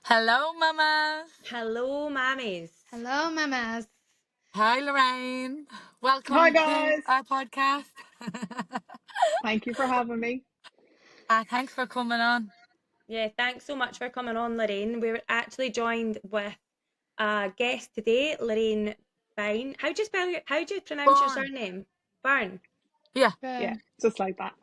Hello, mamas. Hello, mammies. Hello, mamas. Hi, Lorraine. Hi, Welcome to guys. our podcast. Thank you for having me. Thanks for coming on. Yeah, thanks so much for coming on, Lorraine. We're actually joined with a guest today, Lorraine Byrne. How do you pronounce your Born. surname? Byrne. Yeah. Yeah, Burn. just like that.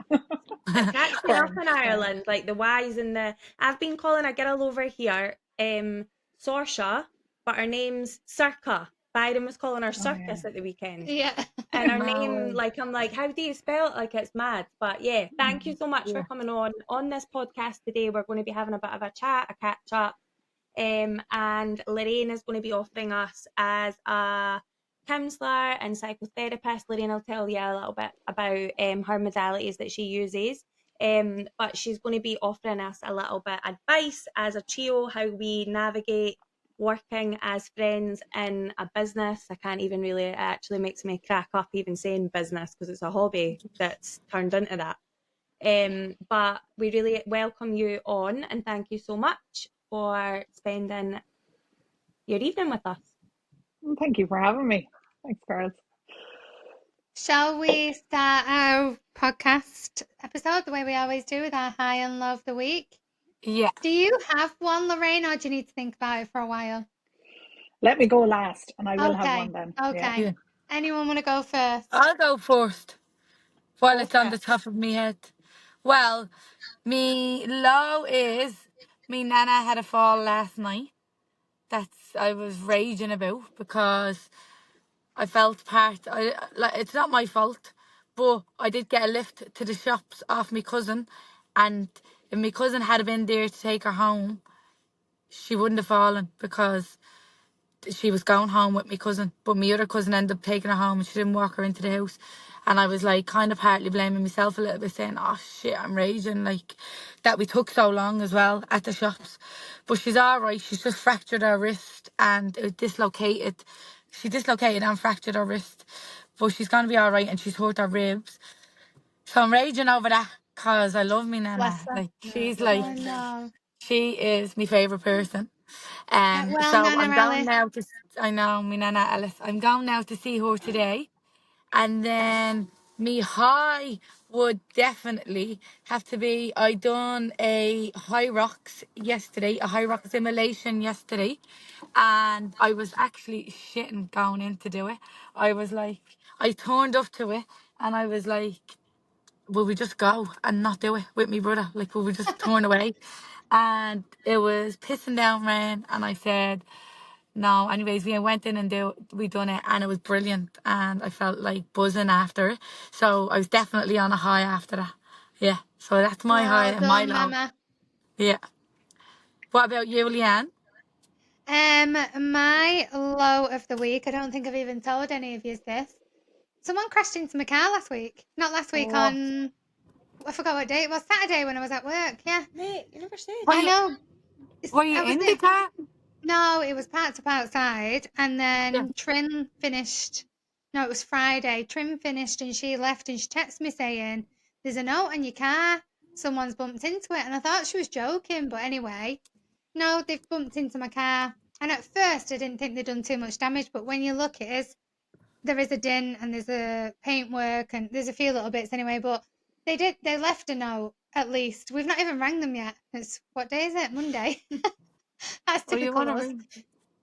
It cracks me up Burn. in Ireland, like the Y's and the. I've been calling a girl over here, Sorsha, but her name's Circa. Byron was calling her Oh, yeah. Circus at the weekend. Yeah. And her No name, way. like, I'm like, how do you spell it? Like, it's mad. But yeah, thank you so much for Yeah. coming on this podcast today. We're going to be having a bit of a chat, a catch up. And Lorraine is going to be offering us as a counsellor and psychotherapist. Lorraine will tell you a little bit about her modalities that she uses. But she's going to be offering us a little bit advice as a trio, how we navigate working as friends in a business. I can't even really, it actually makes me crack up even saying business because it's a hobby that's turned into that. But we really welcome you on and thank you so much for spending your evening with us. Well, thank you for having me. Thanks, girls. Shall we start our podcast episode the way we always do with our high and low of the week? Yeah. Do you have one, Lorraine, or do you need to think about it for a while? Let me go last, and I will have Okay. one then. Okay. Yeah. Anyone want to go first? I'll go first while Go it's on for the it. top of me head. Well, me low is me nana had a fall last night. I was raging about because I felt it's not my fault, but I did get a lift to the shops off my cousin, and if my cousin had been there to take her home, she wouldn't have fallen because she was going home with my cousin. But my other cousin ended up taking her home, and she didn't walk her into the house. And I was like, kind of partly blaming myself a little bit, saying, "Oh shit, I'm raging like that. We took so long as well at the shops." But she's all right. She's just fractured her wrist and it dislocated. She dislocated and fractured her wrist, but she's gonna be all right. And she's hurt her ribs. So I'm raging over that because I love me Bless nana. her. Like No, she's don't like Oh, mind her. no. she is my favorite person. Well, So Nana I'm going Alice. now to. I know me nana Alice. I'm going now to see her today, and then me high would definitely have to be. I done a high rocks yesterday, a high rocks simulation yesterday, and I was actually shitting going in to do it. I was like, I turned up to it, and I was like, will we just go and not do it with me brother? Like, will we just turn away? And it was pissing down rain, and I said no. Anyways, we went in and we done it, and it was brilliant, and I felt like buzzing after it. So I was definitely on a high after that. Yeah. So that's my high Well and my done, low. Mama. Yeah. What about you, Leanne? My low of the week, I don't think I've even told any of you this. Someone crashed into my car last week. Not last week, Oh, on, I forgot what day it was. Saturday when I was at work. Yeah. mate, you never said. Were I you know. were you I was in the it. car? No, it was parked up outside, and Yeah. then Trim finished. No, it was Friday. Trim finished, and she left, and she texted me saying, "There's a note on your car. Someone's bumped into it." And I thought she was joking, but anyway, no, they've bumped into my car. And at first, I didn't think they'd done too much damage, but when you look, there is a dent, and there's a paintwork, and there's a few little bits anyway. But they left a note at least. We've not even rang them yet. It's what day is it? Monday. That's Or you typical want to us. ring?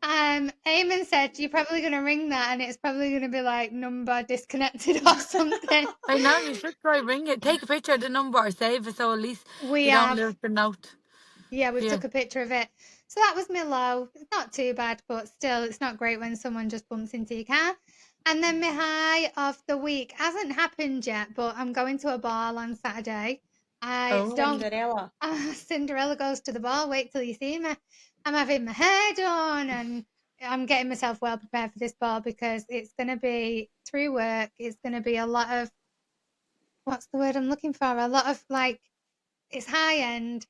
Eamon said you're probably going to ring that, and it's probably going to be like number disconnected or something. I know you should try ring it. Take a picture of the number or save it so at least We you don't have, lose the note. yeah, we've Yeah. took a picture of it. So that was my low. It's not too bad, but still, it's not great when someone just bumps into your car. And then my high of the week hasn't happened yet, but I'm going to a ball on Saturday. I Oh. don't. Cinderella. Cinderella goes to the ball. Wait till you see me. I'm having my hair done, and I'm getting myself well prepared for this ball because it's going to be through work. It's going to be a lot of, what's the word I'm looking for? A lot of like, it's high end.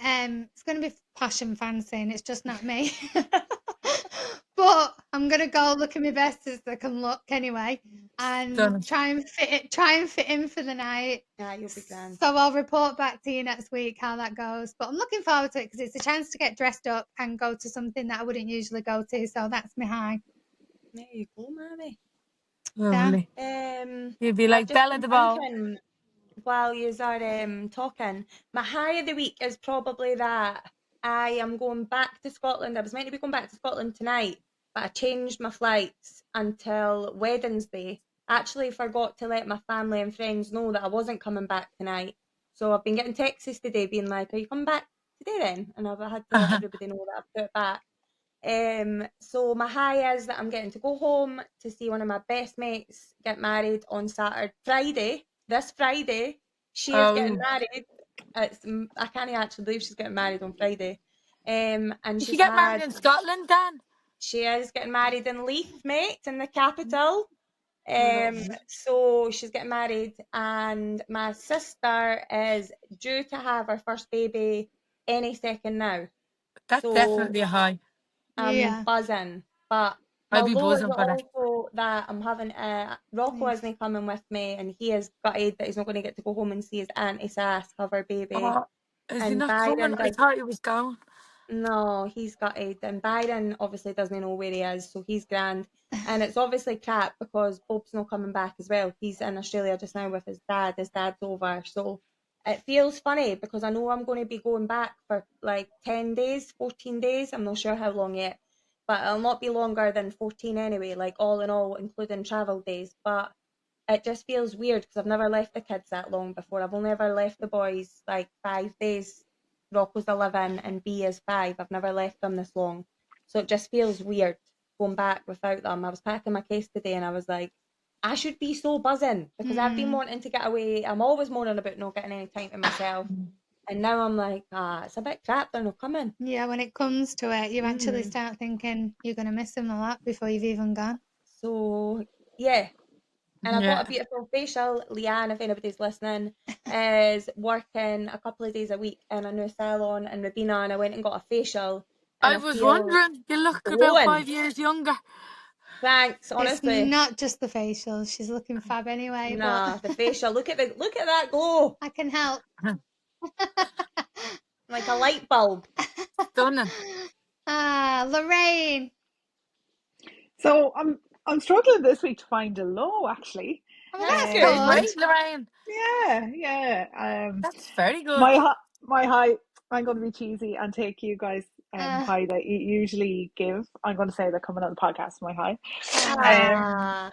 It's going to be posh and fancy, and it's just not me. But I'm gonna go look at my best as I can look anyway, and Done. try and fit in for the night. Yeah, you'll be grand. So I'll report back to you next week how that goes. But I'm looking forward to it because it's a chance to get dressed up and go to something that I wouldn't usually go to. So that's my high. There you go, mammy. Lovely. You'd be I've like just Bella been the ball. thinking while you are talking, my high of the week is probably that I am going back to Scotland. I was meant to be going back to Scotland tonight, but I changed my flights until Wednesday. I actually forgot to let my family and friends know that I wasn't coming back tonight. So I've been getting texts today being like, "Are you coming back today then?" And I've had to let everybody know that I've put it back. So my high is that I'm getting to go home to see one of my best mates get married on Friday. This Friday, she is getting Oh, married. I can't actually believe she's getting married on Friday. And did she get married in Scotland, Dan? she is getting married in Leith, mate, in the capital. Lovely. So she's getting married, and my sister is due to have her first baby any second now. That's So definitely a high. I'm Yeah. buzzing. But my I'd be low is buzzing for that. also that I'm having Rocco Nice. isn't coming with me, and he is gutted that he's not going to get to go home and see his auntie Sass have her baby. Oh, is he And not coming? Byron I does thought he was going. no, he's gutted. And Byron obviously doesn't know where he is, so he's grand. And it's obviously crap because Bob's not coming back as well. He's in Australia just now with his dad. His dad's over. So it feels funny because I know I'm going to be going back for like 10 days, 14 days. I'm not sure how long yet, but it'll not be longer than 14 anyway, like all in all, including travel days. But it just feels weird because I've never left the kids that long before. I've only ever left the boys like 5 days. Rocco's 11 and B is 5. I've never left them this long. So it just feels weird going back without them. I was packing my case today and I was like, I should be so buzzing because I've been wanting to get away. I'm always moaning about not getting any time to myself. And now I'm like, it's a bit crap. They're not coming. Yeah, when it comes to it, you actually start thinking you're going to miss them a lot before you've even gone. So, yeah. And I got Yeah. a beautiful facial. Leanne, if anybody's listening, is working a couple of days a week in a new salon in Rabina, and I went and got a facial, and I I was feel wondering. You look about glowing. 5 years younger. Thanks, It's honestly. not just the facial. She's looking fab anyway, Nah, but the facial. Look at that glow, I can help. like a light bulb. Stunning. Lorraine. So I'm struggling this week to find a low actually. Oh, well, That's that's That's good. good. great, Lorraine. Yeah. That's very good. My high. I'm going to be cheesy and take you guys Uh, high that you usually give. I'm going to say that coming on the podcast, my high. Um, Ah,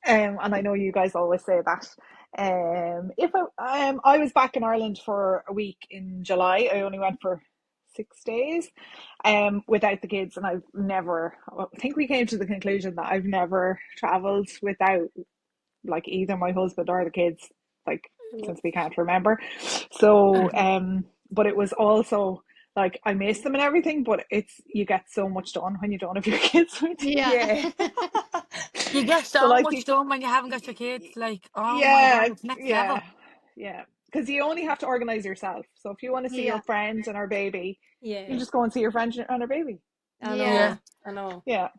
and I know you guys always say that. If I was back in Ireland for a week in July. I only went for 6 days, without the kids, and I think we came to the conclusion that I've never travelled without like either my husband or the kids, like since we can't remember. So, but it was also like I miss them and everything, but you get so much done when you don't have your kids with you. yeah. yeah. You get So so like much done when you haven't got your kids. Like, oh my yeah, God, it's next yeah, level. yeah. Because you only have to organize yourself. So if you want to see your Yeah. friends and our baby, you Yeah. just go and see your friends and our baby. I Yeah. Yeah. know. I know. Yeah.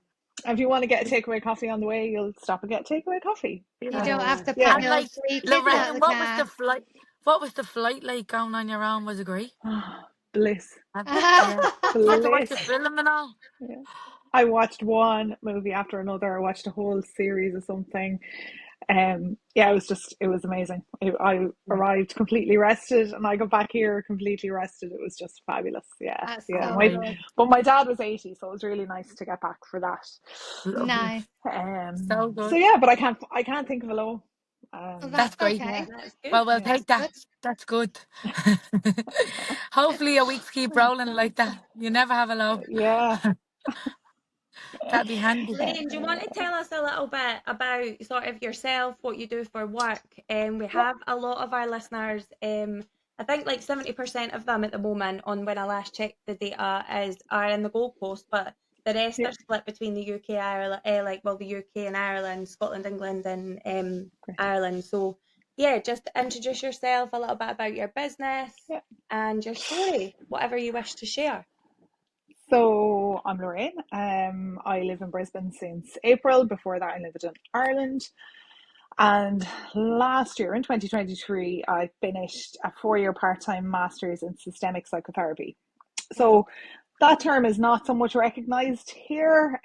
And if you want to get a takeaway coffee on the way, you'll stop and get a takeaway coffee. You I don't have know. to pack Yeah. And those like, 3 kids out Lorraine, of the what was the car. flight? What was the flight like going on your own? Was it great? Bliss. Yeah. You had to watch Bliss. the film and all. Yeah. I watched one movie after another. I watched a whole series of something. Yeah, it was amazing. I arrived completely rested and I got back here completely rested. It was just fabulous. Yeah, That's yeah. so Amazing. good. But my dad was 80, so it was really nice to get back for that. Lovely. Nice. So So good. yeah, but I can't think of a low. Well, That's that's great. okay. That's good. Well, we'll Yeah. take that. Good. That's good. Hopefully your weeks keep rolling like that. You never have a low. Yeah. That'd be handy. Lorraine, do you want to tell us a little bit about sort of yourself, what you do for work? We Yeah. have a lot of our listeners, I think like 70% of them at the moment on when I last checked the data are in the Gold Coast, but the rest Yeah. are split between the UK, Ireland, the UK and Ireland, Scotland, England and Great. Ireland. So yeah, just introduce yourself, a little bit about your business Yeah. and your story, whatever you wish to share. So I'm Lorraine. I live in Brisbane since April. Before that, I lived in Ireland. And last year, in 2023, I finished a 4-year part-time master's in systemic psychotherapy. Wow. So that term is not so much recognized here.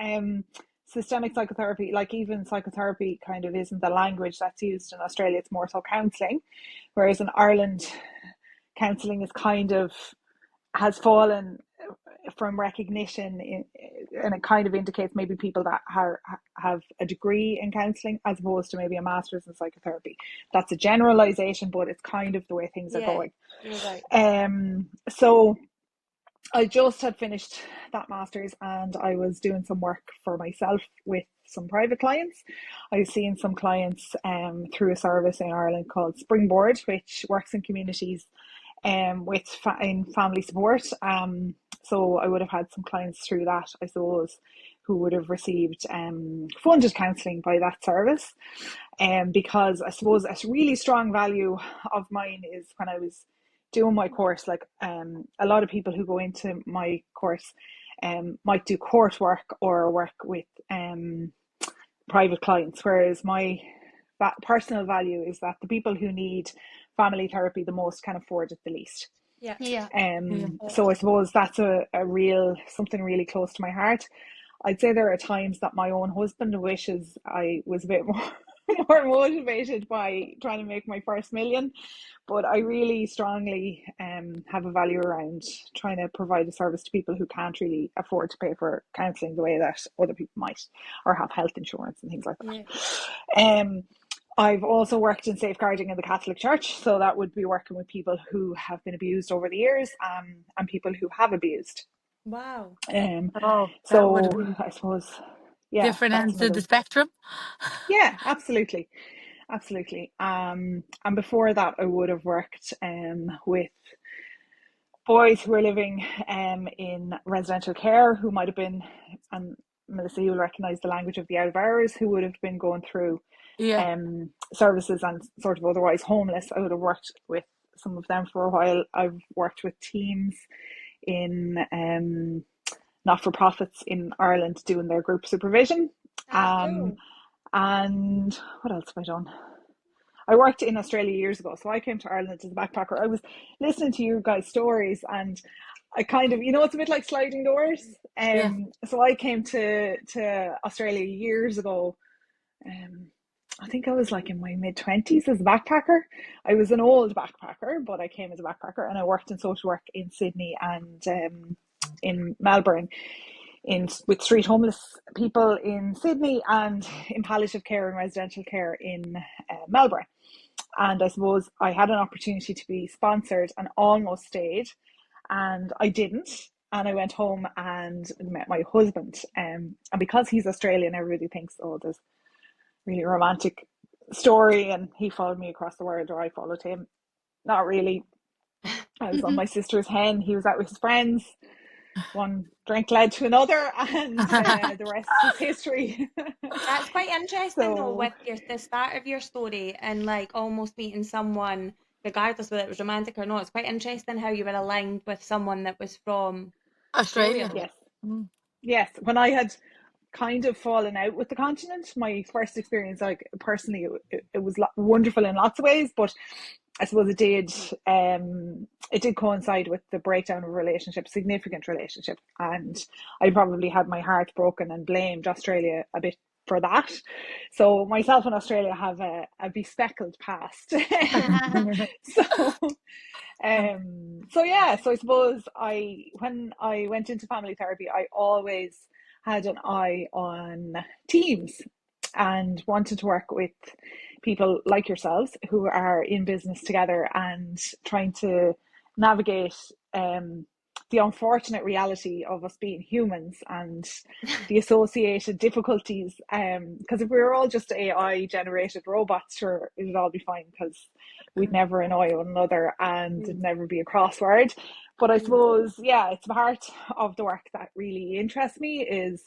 Systemic psychotherapy, like even psychotherapy, kind of isn't the language that's used in Australia. It's more so counselling, whereas in Ireland, counselling is kind of has fallen from recognition and it kind of indicates maybe people that have a degree in counselling as opposed to maybe a master's in psychotherapy. That's a generalization, but it's kind of the way things are Yeah, going. you're right. So I just had finished that master's and I was doing some work for myself with some private clients. I was seeing some clients through a service in Ireland called Springboard, which works in communities with in family support. So I would have had some clients through that, I suppose, who would have received funded counselling by that service. Because I suppose a really strong value of mine is when I was doing my course, like a lot of people who go into my course might do court work or work with private clients, whereas my personal value is that the people who need family therapy the most can afford it the least. Yeah. Yeah. So I suppose that's a real something really close to my heart. I'd say there are times that my own husband wishes I was a bit more motivated by trying to make my first million, but I really strongly have a value around trying to provide a service to people who can't really afford to pay for counselling the way that other people might, or have health insurance and things like that. Yeah. I've also worked in safeguarding in the Catholic Church, so that would be working with people who have been abused over the years and people who have abused. Wow. Oh, that would have So been I suppose, yeah, different that's ends of the another. spectrum. Yeah, absolutely, absolutely. And before that, I would have worked with boys who were living in residential care, who might have been, and Melissa, you'll recognise the language of the out of hours, who would have been going through Yeah, services and sort of otherwise homeless. I would have worked with some of them for a while. I've worked with teams in not-for-profits in Ireland doing their group supervision. Ah, Um, cool. and what else have I done? I worked in Australia years ago, so I came to Ireland as a backpacker. I was listening to you guys' stories, and I kind of, it's a bit like sliding doors. yeah. So I came to Australia years ago. I think I was like in my mid-20s as a backpacker. I was an old backpacker, but I came as a backpacker, and I worked in social work in Sydney and in Melbourne with street homeless people in Sydney and in palliative care and residential care in Melbourne. And I suppose I had an opportunity to be sponsored and almost stayed, and I didn't. And I went home and met my husband. And because he's Australian, everybody thinks, oh, there's really romantic story, and he followed me across the world, or I followed him. Not really. I was on my sister's hen. He was out with his friends. One drink led to another, and the rest is history. That's quite interesting though, So with the start of your story and like almost meeting someone, regardless whether it was romantic or not. It's quite interesting how you were aligned with someone that was from Australia. Australia. Like, yes, Mm. yes. When I had kind of fallen out with the continent, my first experience, like personally, it was wonderful in lots of ways, but I suppose it did coincide with the breakdown of a relationship, significant relationship, and I probably had my heart broken and blamed Australia a bit for that. So myself and Australia have a bespeckled past. so so I suppose when I went into family therapy, I always had an eye on teams and wanted to work with people like yourselves who are in business together and trying to navigate the unfortunate reality of us being humans and the associated difficulties. Because if we were all just AI generated robots, sure, it'd all be fine because we'd never annoy one another and it'd never be a crossword. But I suppose, yeah, it's part of the work that really interests me is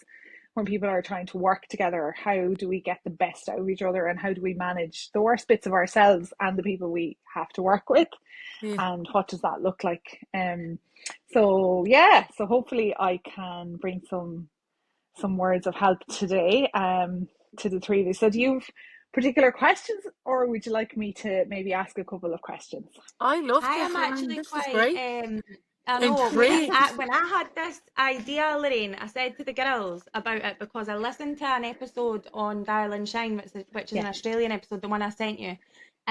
when people are trying to work together, how do we get the best out of each other, and how do we manage the worst bits of ourselves and the people we have to work with, Yeah. and what does that look like? So yeah, so hopefully I can bring some words of help today to the three of you. So do you have particular questions, or would you like me to maybe ask a couple of questions? I love I this, am Lorraine. actually This is quite, great. I know, Intrigued. when I had this idea, Lorraine, I said to the girls about it because I listened to an episode on Darling Shine, which is an Yes, Australian episode, the one I sent you.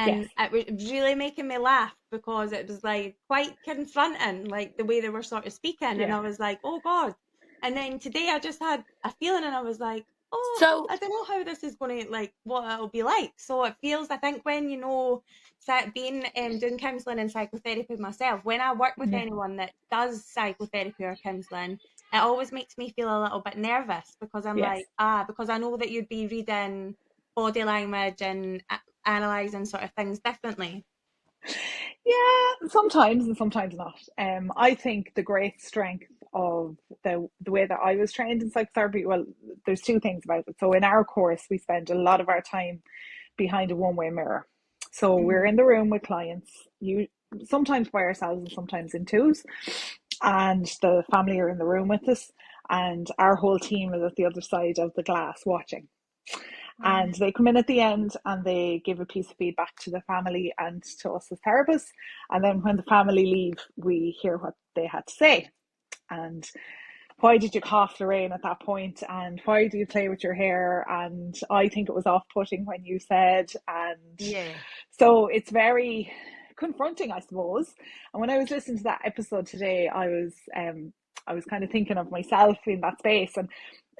yes, And it was really making me laugh because it was like quite confronting, like the way they were sort of speaking. And yeah, I was like, oh God. And then today I just had a feeling and I was like, oh, So, I don't know how this is going to, like, what it'll be like. So it feels, I think, when, being doing counselling and psychotherapy myself, when I work with yeah, anyone that does psychotherapy or counselling, it always makes me feel a little bit nervous because I'm yes. like, because I know that you'd be reading body language and analysing sort of things differently. Yeah, sometimes and sometimes not. I think the great strength of the way that I was trained in psychotherapy, well, there's two things about it. So in our course, we spend a lot of our time behind a one-way mirror. So we're Mm-hmm. in the room with clients, you sometimes by ourselves and sometimes in twos, and the family are in the room with us, and our whole team is at the other side of the glass watching. And they come in at the end and they give a piece of feedback to the family and to us as therapists. And then when the family leave, we hear what they had to say. And why did you cough, Lorraine, at that point? And why do you play with your hair? And I think it was off-putting when you said. And Yeah. so it's very confronting, I suppose. And when I was listening to that episode today, I was kind of thinking of myself in that space and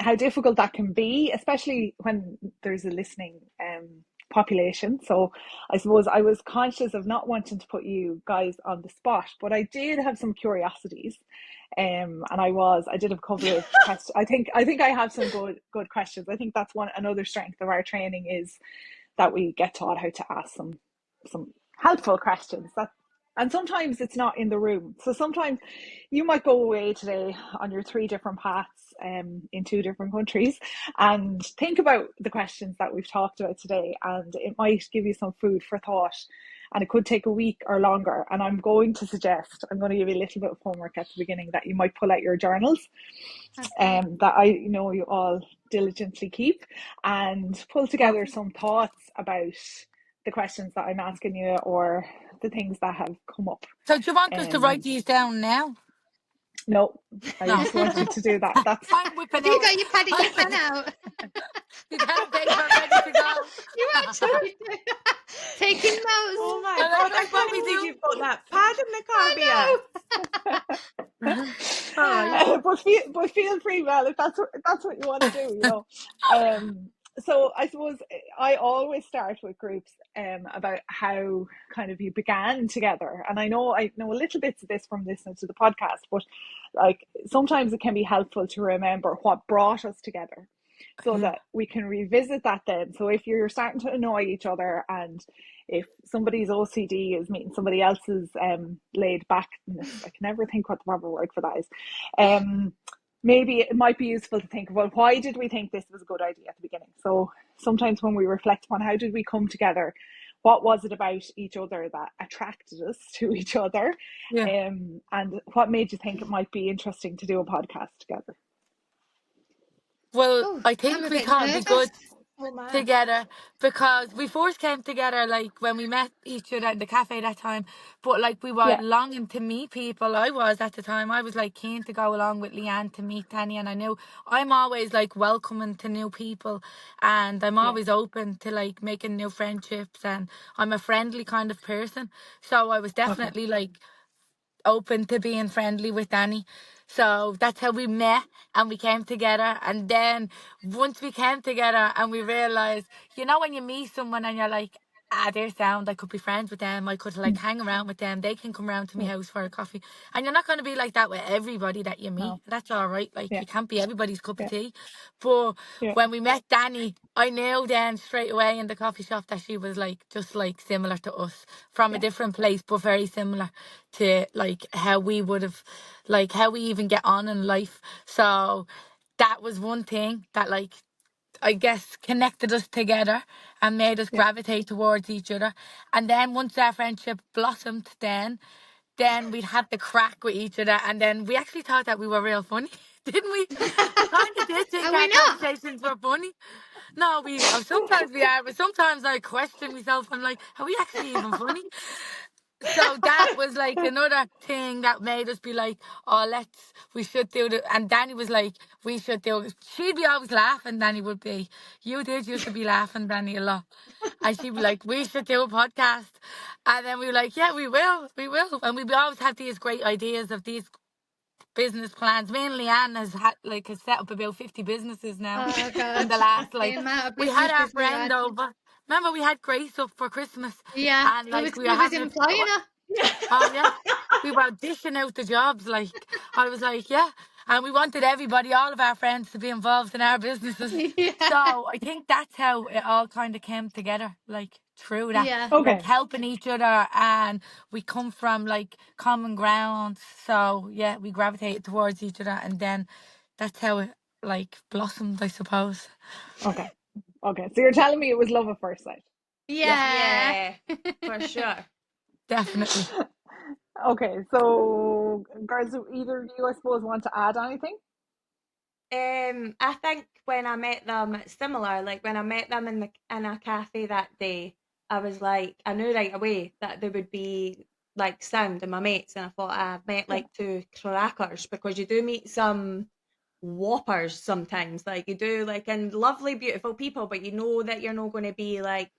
how difficult that can be, especially when there's a listening population. So I suppose I was conscious of not wanting to put you guys on the spot, but I did have some curiosities. And I did have a couple of questions. I think I have some good questions. I think that's another strength of our training is that we get taught how to ask some helpful questions. And sometimes it's not in the room. So sometimes you might go away today on your three different paths in two different countries and think about the questions that we've talked about today, and it might give you some food for thought. And it could take a week or longer. And I'm going to give you a little bit of homework at the beginning that you might pull out your journals Okay. that I know you all diligently keep, and pull together okay. some thoughts about the questions that I'm asking you or the things that have come up. So, do you want us to write Um, these down now? no, I No. don't want you to do that. That's I'm whipping Have you out. got your pad and your I'm pen out? the pen and paper ready to go. You actually do. Taking notes. Oh my And God, I that's what can't we believe do. you've got that pad in the car, I Bia. All right. but feel free, Mel, if that's what you want to do, you know. So I suppose I always start with groups about how kind of you began together, and I know a little bits of this from listening to the podcast, but like sometimes it can be helpful to remember what brought us together, so Yeah. that we can revisit that then. So if you're starting to annoy each other, and if somebody's OCD is meeting somebody else's laid backness, I can never think what the proper word for that is. Maybe it might be useful to think, well, why did we think this was a good idea at the beginning? So sometimes when we reflect on how did we come together, what was it about each other that attracted us to each other, Yeah. and what made you think it might be interesting to do a podcast together? Well, Oh, I I'm think a we bit thought it'd be good nervous. Oh my. together because we first came together like when we met each other at the cafe that time, but like we were Yeah. longing to meet people. I was at the time, I was like keen to go along with Leanne to meet Danny, and I knew I'm always like welcoming to new people, and I'm Yeah. always open to like making new friendships, and I'm a friendly kind of person, so I was Okay. definitely like open to being friendly with Danny. So that's how we met and we came together. And then once we came together and we realised, when you meet someone and you're like, they're sound, I could be friends with them, I could like Mm. hang around with them, they can come around to my Yeah. house for a coffee. And you're not going to be like that with everybody that you meet. No. That's all right. Like, Yeah. you can't be everybody's cup of Yeah. tea. But Yeah. when we met Danny, I knew then straight away in the coffee shop that she was like just like similar to us from a Yeah. different place, but very similar to like how we would have, like how we even get on in life. So that was one thing that, like, I guess connected us together and made us Yeah. gravitate towards each other. And then once our friendship blossomed, then we'd have the crack with each other, and then we actually thought that we were real funny, didn't we? We kind of did think Are our we not? conversations were funny. No, sometimes we are, but sometimes I question myself. I'm like, are we actually even funny? So that was like another thing that made us be like, oh, we should do it. And Danny was like, we should do it. She'd be always laughing. Danny would be, you used to be laughing, Danny, a lot. And she'd be like, we should do a podcast. And then we were like, yeah, we will. And we always have these great ideas of these business plans. Me and Leanne has set up about 50 businesses now Oh in God, the last, the like, amount of we had our businesses we've friend had. over. Remember, we had Grace up for Christmas, Yeah, and like we were we was having employing her. oh yeah, we were dishing out the jobs. Like, I was like, yeah, and we wanted everybody, all of our friends, to be involved in our businesses. Yeah, So I think that's how it all kind of came together. Like, through that, yeah, like Okay. helping each other, and we come from like common ground. So yeah, we gravitated towards each other, and then that's how it like blossomed, I suppose. Okay. Okay. So you're telling me it was love at first sight. Yeah, yeah. Yeah, for sure. definitely. Okay. So, girls, do either of you, I suppose, want to add anything? I think when I met them, it's similar. Like when I met them in a cafe that day, I was like, I knew right away that they would be like sound and my mates, and I thought I've met Yeah. like two crackers, because you do meet some whoppers sometimes. Like you do, like, and lovely, beautiful people, but you know that you're not going to be like,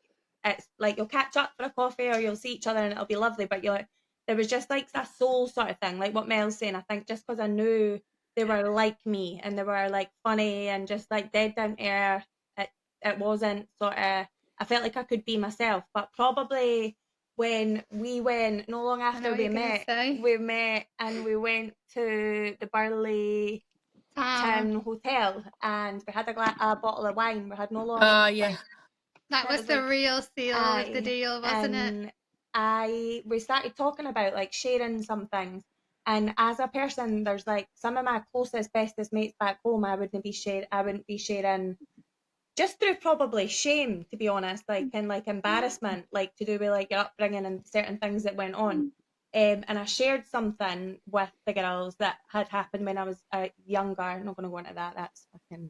it's like you'll catch up for a coffee or you'll see each other and it'll be lovely, but you're like, there was just like that soul sort of thing, like what Mel's saying. I think just because I knew they were like me and they were like funny and just like dead down to earth, it wasn't sort of, I felt like I could be myself. But probably when we went, no long I know after what you're gonna say. we met and we went to the Burley Town Hotel and we had a bottle of wine. We had no long, Yeah. That it was was the like, real seal of the aye, deal, wasn't it? and we started talking about like sharing some things. And as a person, there's like some of my closest, bestest mates back home, I wouldn't be sharing just through probably shame, to be honest, like, and like embarrassment, like to do with like your upbringing and certain things that went on. And I shared something with the girls that had happened when I was younger. I'm not going to go into that. That's fucking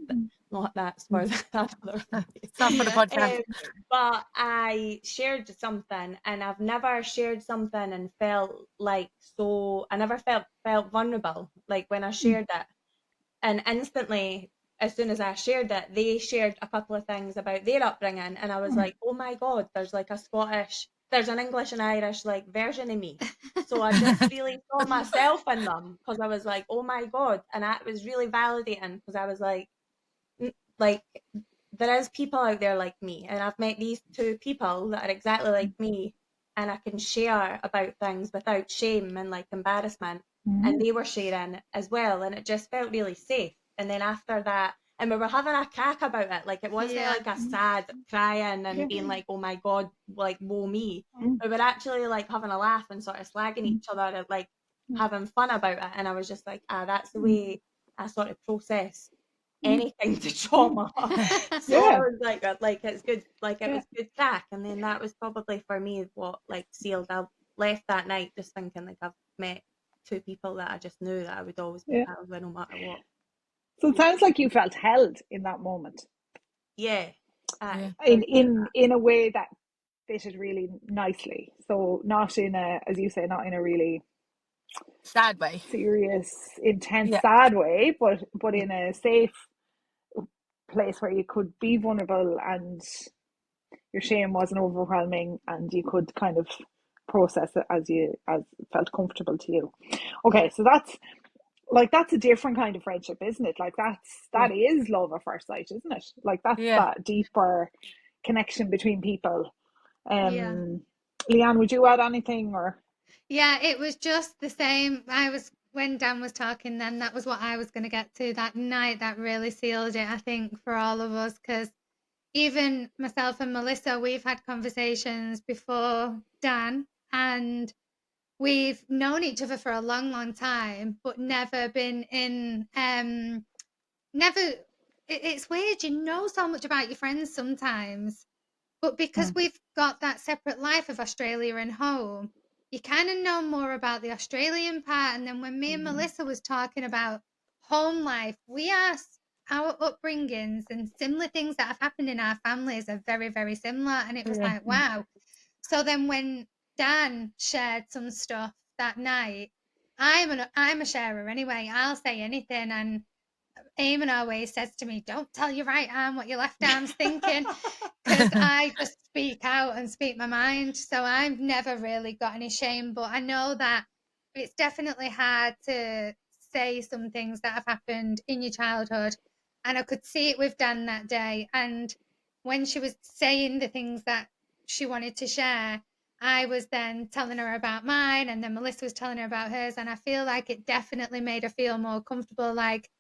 not, that's for another It's not for the Yeah. podcast. but I shared something, and I've never shared something and felt like so. I never felt vulnerable like when I shared it, and instantly, as soon as I shared it, they shared a couple of things about their upbringing, and I was like, oh my god, there's an English and Irish like version of me. So I just really saw myself in them, because I was like, oh my god, and it was really validating, because I was like, like, there is people out there like me, and I've met these two people that are exactly like me, and I can share about things without shame and like embarrassment, and they were sharing as well, and it just felt really safe. And then after that, and we were having a crack about it, like it wasn't Yeah. like a sad crying and Yeah. being like, oh my god, like woe me. Mm. We were actually like having a laugh and sort of slagging each other and like having fun about it. And I was just like, that's the way I sort of process anything to trauma. So I Yeah. was like it's good, like it Yeah. was good crack. And then that was probably for me what like sealed. I left that night just thinking like I've met two people that I just knew that I would always be Yeah. pals with no matter what. So it sounds like you felt held in that moment, Yeah. Yeah. Aye, for sure. in a way that fitted really nicely. So not in a, as you say, not in a really Sad way. serious, intense, Yeah. sad way, but Yeah. in a safe place where you could be vulnerable and your shame wasn't overwhelming and you could kind of process it as felt comfortable to you. Yeah. Okay, so that's a different kind of friendship, isn't it? Like that Yeah. is love at first sight, isn't it? Like that's Yeah. that deeper connection between people. Yeah. Leanne, would you add anything or? Yeah, it was just the same. When Dan was talking then, that was what I was going to get to that night. That really sealed it, I think, for all of us, because even myself and Melissa, we've had conversations before Dan, and we've known each other for a long, long time, but never been in never. It's weird. You know so much about your friends sometimes, but because we've got that separate life of Australia and home, you kind of know more about the Australian part. And then when me and Melissa was talking about home life, we asked our upbringings and similar things that have happened in our families are very, very similar. And it was like, wow. So then when Dan shared some stuff that night, I'm a sharer anyway. I'll say anything, and Eamon always says to me, "Don't tell your right arm what your left arm's thinking," because I just speak out and speak my mind. So I've never really got any shame, but I know that it's definitely hard to say some things that have happened in your childhood, and I could see it with Dan that day. And when she was saying the things that she wanted to share, I was then telling her about mine, and then Melissa was telling her about hers, and I feel like it definitely made her feel more comfortable, like,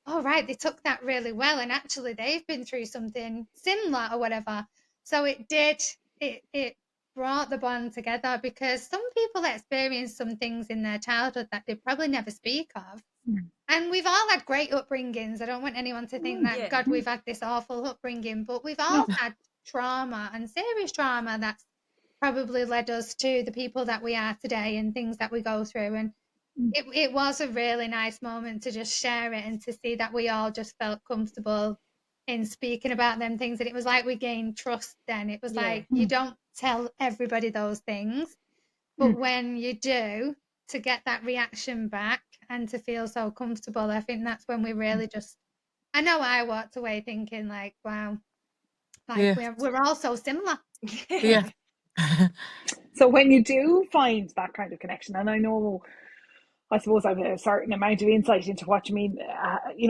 oh, right, they took that really well, and actually they've been through something similar or whatever. So it brought the bond together, because some people experience some things in their childhood that they probably never speak of. And we've all had great upbringings. I don't want anyone to think that, God, we've had this awful upbringing, but we've all had trauma, and serious trauma, that's probably led us to the people that we are today and things that we go through. And it was a really nice moment to just share it and to see that we all just felt comfortable in speaking about them things. And it was like we gained trust then. It was like, you don't tell everybody those things, but when you do, to get that reaction back and to feel so comfortable, I think that's when we really just, I know I walked away thinking like, wow, like we're all so similar. Yeah. So when you do find that kind of connection, and I suppose I have a certain amount of insight into what you mean,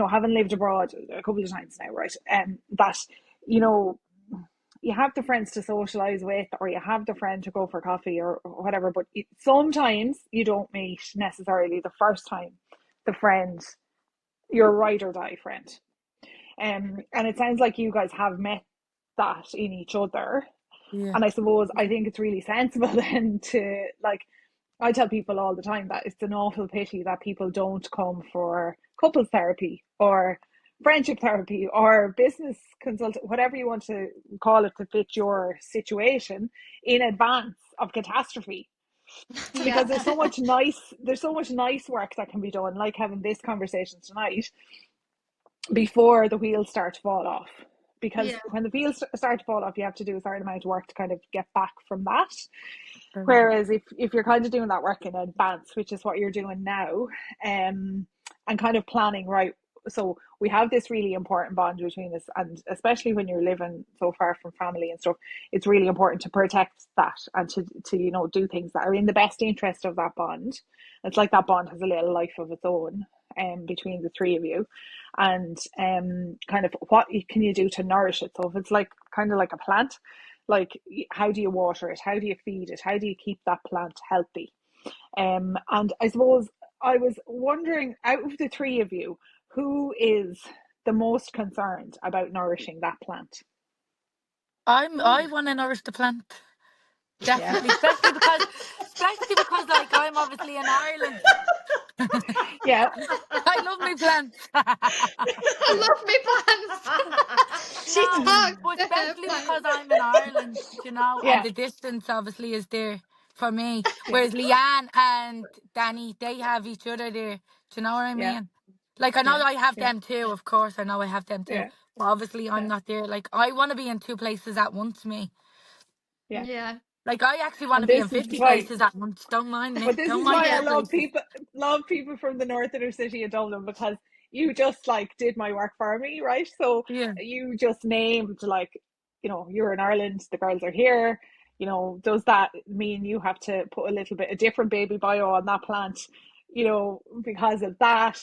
having lived abroad a couple of times now, right? That, you know, you have the friends to socialize with, or you have the friend to go for coffee or whatever, but sometimes you don't meet necessarily the first time the friend, your ride or die friend. And it sounds like you guys have met that in each other. Yeah. And I suppose I think it's really sensible then to, like, I tell people all the time that it's an awful pity that people don't come for couples therapy or friendship therapy or business consult, whatever you want to call it to fit your situation, in advance of catastrophe. Because there's so much nice work that can be done, like having this conversation tonight, before the wheels start to fall off. Because when the wheels start to fall off, you have to do a certain amount of work to kind of get back from that. Whereas if you're kind of doing that work in advance, which is what you're doing now, and kind of planning, right, so we have this really important bond between us, and especially when you're living so far from family and stuff, it's really important to protect that and to do things that are in the best interest of that bond. It's like that bond has a little life of its own, between the three of you, and kind of what can you do to nourish it. So if it's like kind of like a plant, like, how do you water it, how do you feed it, how do you keep that plant healthy? And I suppose I was wondering, out of the three of you, who is the most concerned about nourishing that plant? I want to nourish the plant. Definitely, especially because like I'm obviously in Ireland. Yeah. I love my plants. I love me plants. She No, talks but to her especially because plants. I'm in Ireland, and Yeah. the distance obviously is there for me. Yeah. Whereas Leanne and Danny, they have each other there. Do you know what I Yeah. mean? Like, I know Yeah. I have Yeah. them too, of course. I know I have them too. Yeah. But obviously, I'm Yeah. not there. Like, I want to be in two places at once, me. Yeah. Yeah. Like, I actually want And to be this in is 50 why places at once. Don't mind me. But this Don't is mind why I 50 Yeah. places. love people from the north inner city of Dublin, because you just like did my work for me, right? So Yeah. you just named, like, you're in Ireland, the girls are here. Does that mean you have to put a little bit a different baby bio on that plant? Because of that,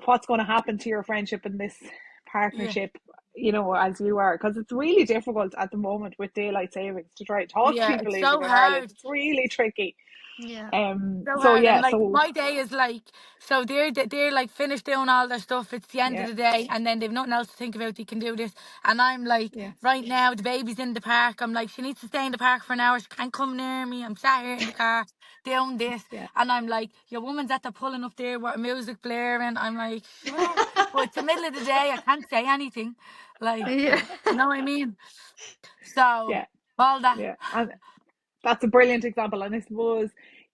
what's going to happen to your friendship in this Yeah. partnership? As you are, because it's really difficult at the moment with daylight savings to try and talk to Yeah. people It's living so in Ireland. hard. It's really tricky. Yeah. So So hard. And yeah, like so my day is like, so they're like finished doing all their stuff. It's the end of yeah, the day, and then they've nothing else to think about. They can do this, and I'm like, yeah, right now the baby's in the park. I'm like, she needs to stay in the park for an hour. She can't come near me. I'm sat here in the car. doing this. Yeah. And I'm like, your woman's at the pulling up there with music blaring. I'm like, shut up. But it's the middle of the day, I can't say anything. Like, Yeah. you know what I mean? So, Yeah. all that. Yeah. And that's a brilliant example. And I suppose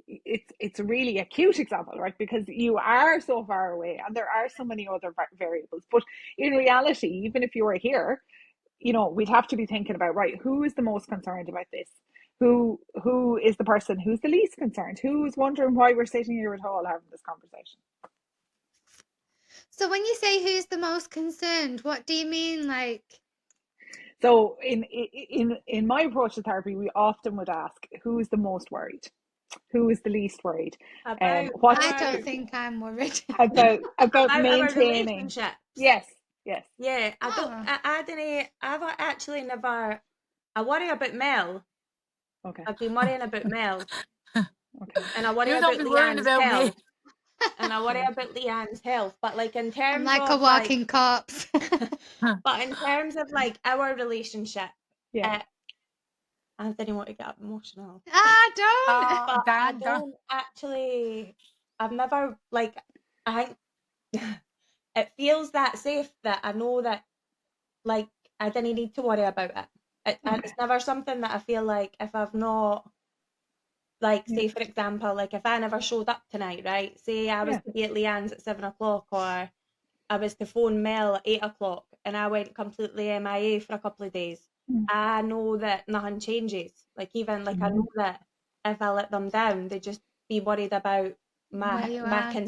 it's really a cute example, right? Because you are so far away and there are so many other variables. But in reality, even if you were here, you know, we'd have to be thinking about, right, who is the most concerned about this? Who is the person who's the least concerned? Who's wondering why we're sitting here at all having this conversation? So when you say who's the most concerned, what do you mean? Like, So in my approach to therapy, we often would ask, who is the most worried? Who is the least worried? About What's I our don't think I'm worried. about about our maintaining? relationships. Yes, yes. Yeah, Oh, I don't know. I've actually never. I worry about Mel. Okay, I've been worrying about Mel, okay. and I worry You don't about be worrying Leanne's about me. health, and I worry Yeah, about Leanne's health. But like in I'm terms like a of like, walking corpse. but in terms of like our relationship, yeah, uh, I didn't want to get emotional, Don't. but I Dan, Dan. don't actually. I've never like. I think it feels that safe that I know that like I didn't need to worry about it. okay, It's never something that I feel like if I've not like yeah, say for example like if I never showed up tonight, right? Say I was yeah, to be at Leanne's at 7 o'clock or I was to phone Mel at 8 o'clock and I went completely MIA for a couple of days. mm, I know that nothing changes. Like even like I know that if I let them down, they just be worried about Where you my are.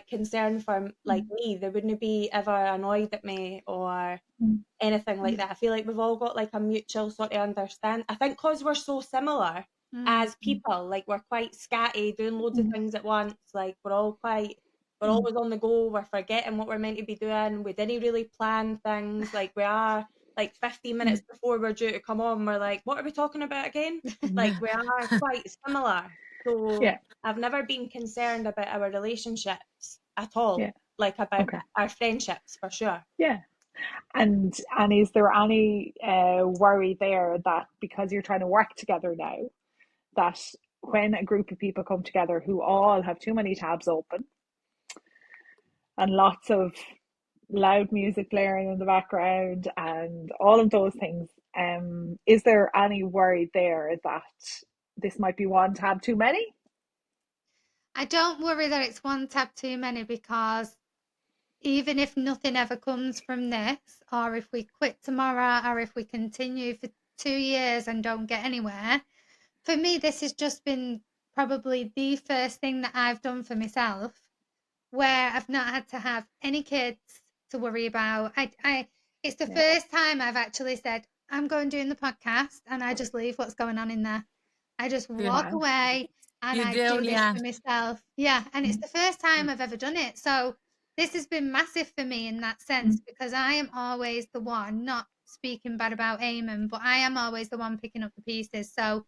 concern for like mm, me. They wouldn't be ever annoyed at me or mm, anything like mm, that. I feel like we've all got like a mutual sort of understand. I think because we're so similar Mm. as people, like we're quite scatty, doing loads of mm, things at once. Like we're mm, always on the go. We're forgetting what we're meant to be doing. We didn't really plan things. Like we are like 15 minutes mm. before we're due to come on, we're like, what are we talking about again? Like Yeah. we are quite similar. So Yeah, I've never been concerned about our relationships at all. yeah, Like about okay, our friendships for sure. yeah. And is there any worry there that because you're trying to work together now, that when a group of people come together who all have too many tabs open and lots of loud music blaring in the background and all of those things, is there any worry there that this might be one tab too many? I don't worry that it's one tab too many because even if nothing ever comes from this, or if we quit tomorrow, or if we continue for 2 years and don't get anywhere, for me, this has just been probably the first thing that I've done for myself where I've not had to have any kids to worry about. It's the Yeah, first time I've actually said, I'm going doing the podcast and I just leave what's going on in there. I just Yeah. walk wow. away and You I do, do this Leanne. for myself. Yeah. And it's Mm, the first time I've ever done it. So this has been massive for me in that mm, sense because I am always the one, not speaking bad about Eamon, but I am always the one picking up the pieces. So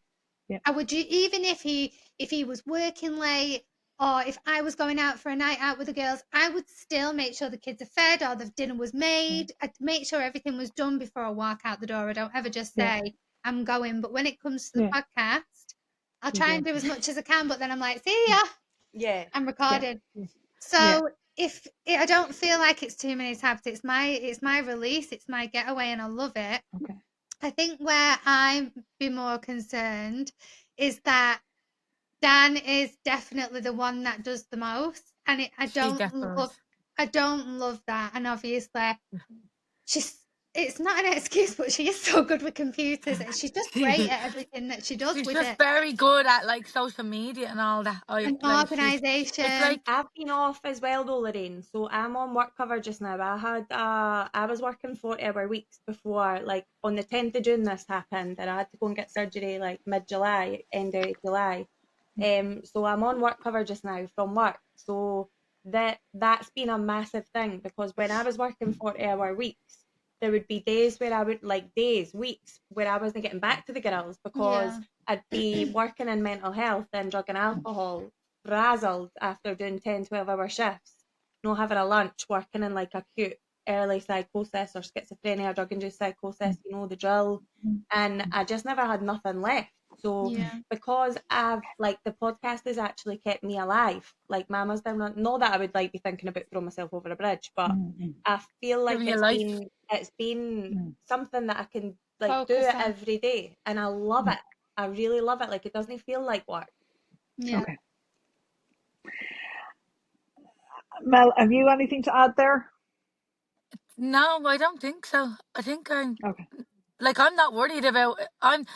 yeah, I would even if he was working late or if I was going out for a night out with the girls, I would still make sure the kids are fed or the dinner was yeah, made. I'd make sure everything was done before I walk out the door. I don't ever just yeah, say I'm going. But when it comes to the yeah, podcast, I'll you try do. and do as much as I can. But then I'm like, see ya, Yeah. I'm Yeah, recording. yeah, So if I don't feel like it's too many tabs, it's my release, it's my getaway, and I love it. okay, I think where I'm be more concerned is that Dan is definitely the one that does the most, and She definitely is. I don't love that. And obviously, she's it's not an excuse, but she is so good with computers, and she's just great at everything that she does She's with just it, very good at like social media and all that. I and like it's organisation. like I've been off as well though, Lorraine. So I'm on work cover just now. I was working 40-hour weeks before, like on the 10th of June this happened, and I had to go and get surgery like mid-July, end of July. So I'm on work cover just now from work. So that's been a massive thing because when I was working 40-hour weeks, there would be days where I would like days, weeks where I wasn't getting back to the girls because Yeah, I'd be working in mental health and drug and alcohol frazzled after doing 10, 12-hour shifts, not having a lunch, working in like acute early psychosis or schizophrenia, drug induced psychosis, you know, the drill. mm, And I just never had nothing left. So because I've like the podcast has actually kept me alive. Like Mama's down, not that I would like be thinking about throwing myself over a bridge, but I feel like Giving you life. it's been something that I can like Focus do it on. every day, and I love it. I really love it. Like it doesn't feel like work. Yeah. Okay. Mel, have you anything to add there? No, I don't think so. I think I'm Okay. like I'm not worried about. I'm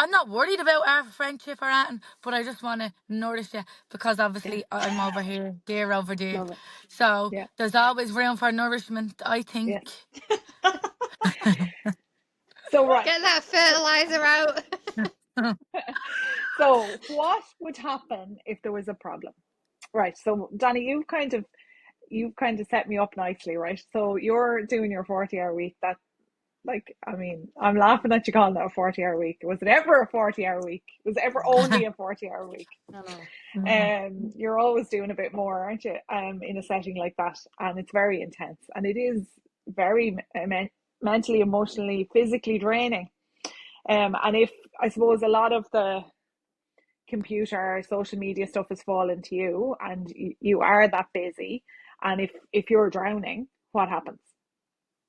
not worried about our friendship or anything. But I just want to nourish it because Yeah. obviously I'm over here, dear over there. Love it. So Yeah. there's always room for nourishment. I think. Yes. So right. Get that fertilizer out. So what would happen if there was a problem? Right. So Danny, you've kind of set me up nicely, right? So you're doing your 40-hour week. That like, I mean, I'm laughing at you calling it a 40-hour week. Was it ever a 40-hour week? Was it ever only a 40-hour week? I know. You're always doing a bit more, aren't you? In a setting like that, and it's very intense, and it is very mentally, emotionally, physically draining. And if I suppose a lot of the computer, social media stuff has fallen to you, and you are that busy, and if you're drowning, what happens?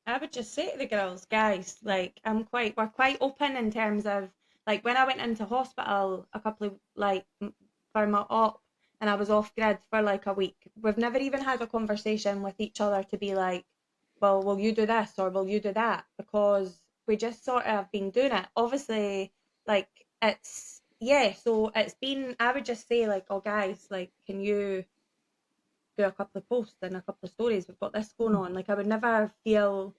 I would just say to the girls, guys, like we're quite open in terms of like when I went into hospital a couple of like for my op and I was off grid for like a week. We've never even had a conversation with each other to be like, well, will you do this or will you do that? Because we just sort of have been doing it. Obviously, like so it's been I would just say like, oh guys, like can you do a couple of posts and a couple of stories? We've got this going on. Like I would never feel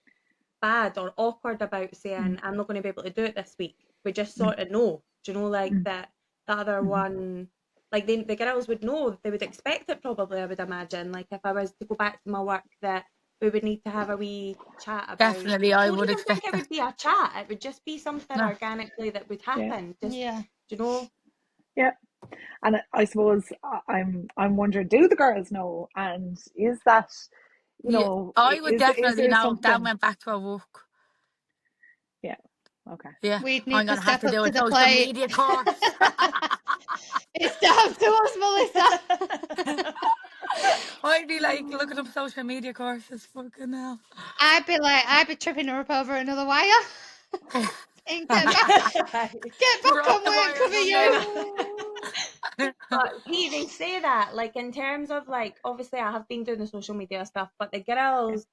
bad or awkward about saying I'm not going to be able to do it this week. We just sort of know, do you know, like that the other one, like the girls would know, they would expect it probably, I would imagine. Like if I was to go back to my work, that we would need to have a wee chat about. Definitely, I I don't would even think expect it that. would be a chat. It would just be something No. organically that would Yeah. happen. Just, Yeah. do you know? Yeah. And I suppose I'm wondering, do the girls know? And is that, Yeah, I would is definitely there know. That something? went back to a walk. Yeah. Okay. Yeah, We'd I'm need to gonna have step to up do to a the social plate. media course. It's down to us, Melissa. I'd be like, look at them social media courses. Fucking hell. I'd be tripping her up over another wire. Saying, get back Drop on the work, wires cover on you. them. But see, they say that, like, in terms of, like, obviously I have been doing the social media stuff, but the girls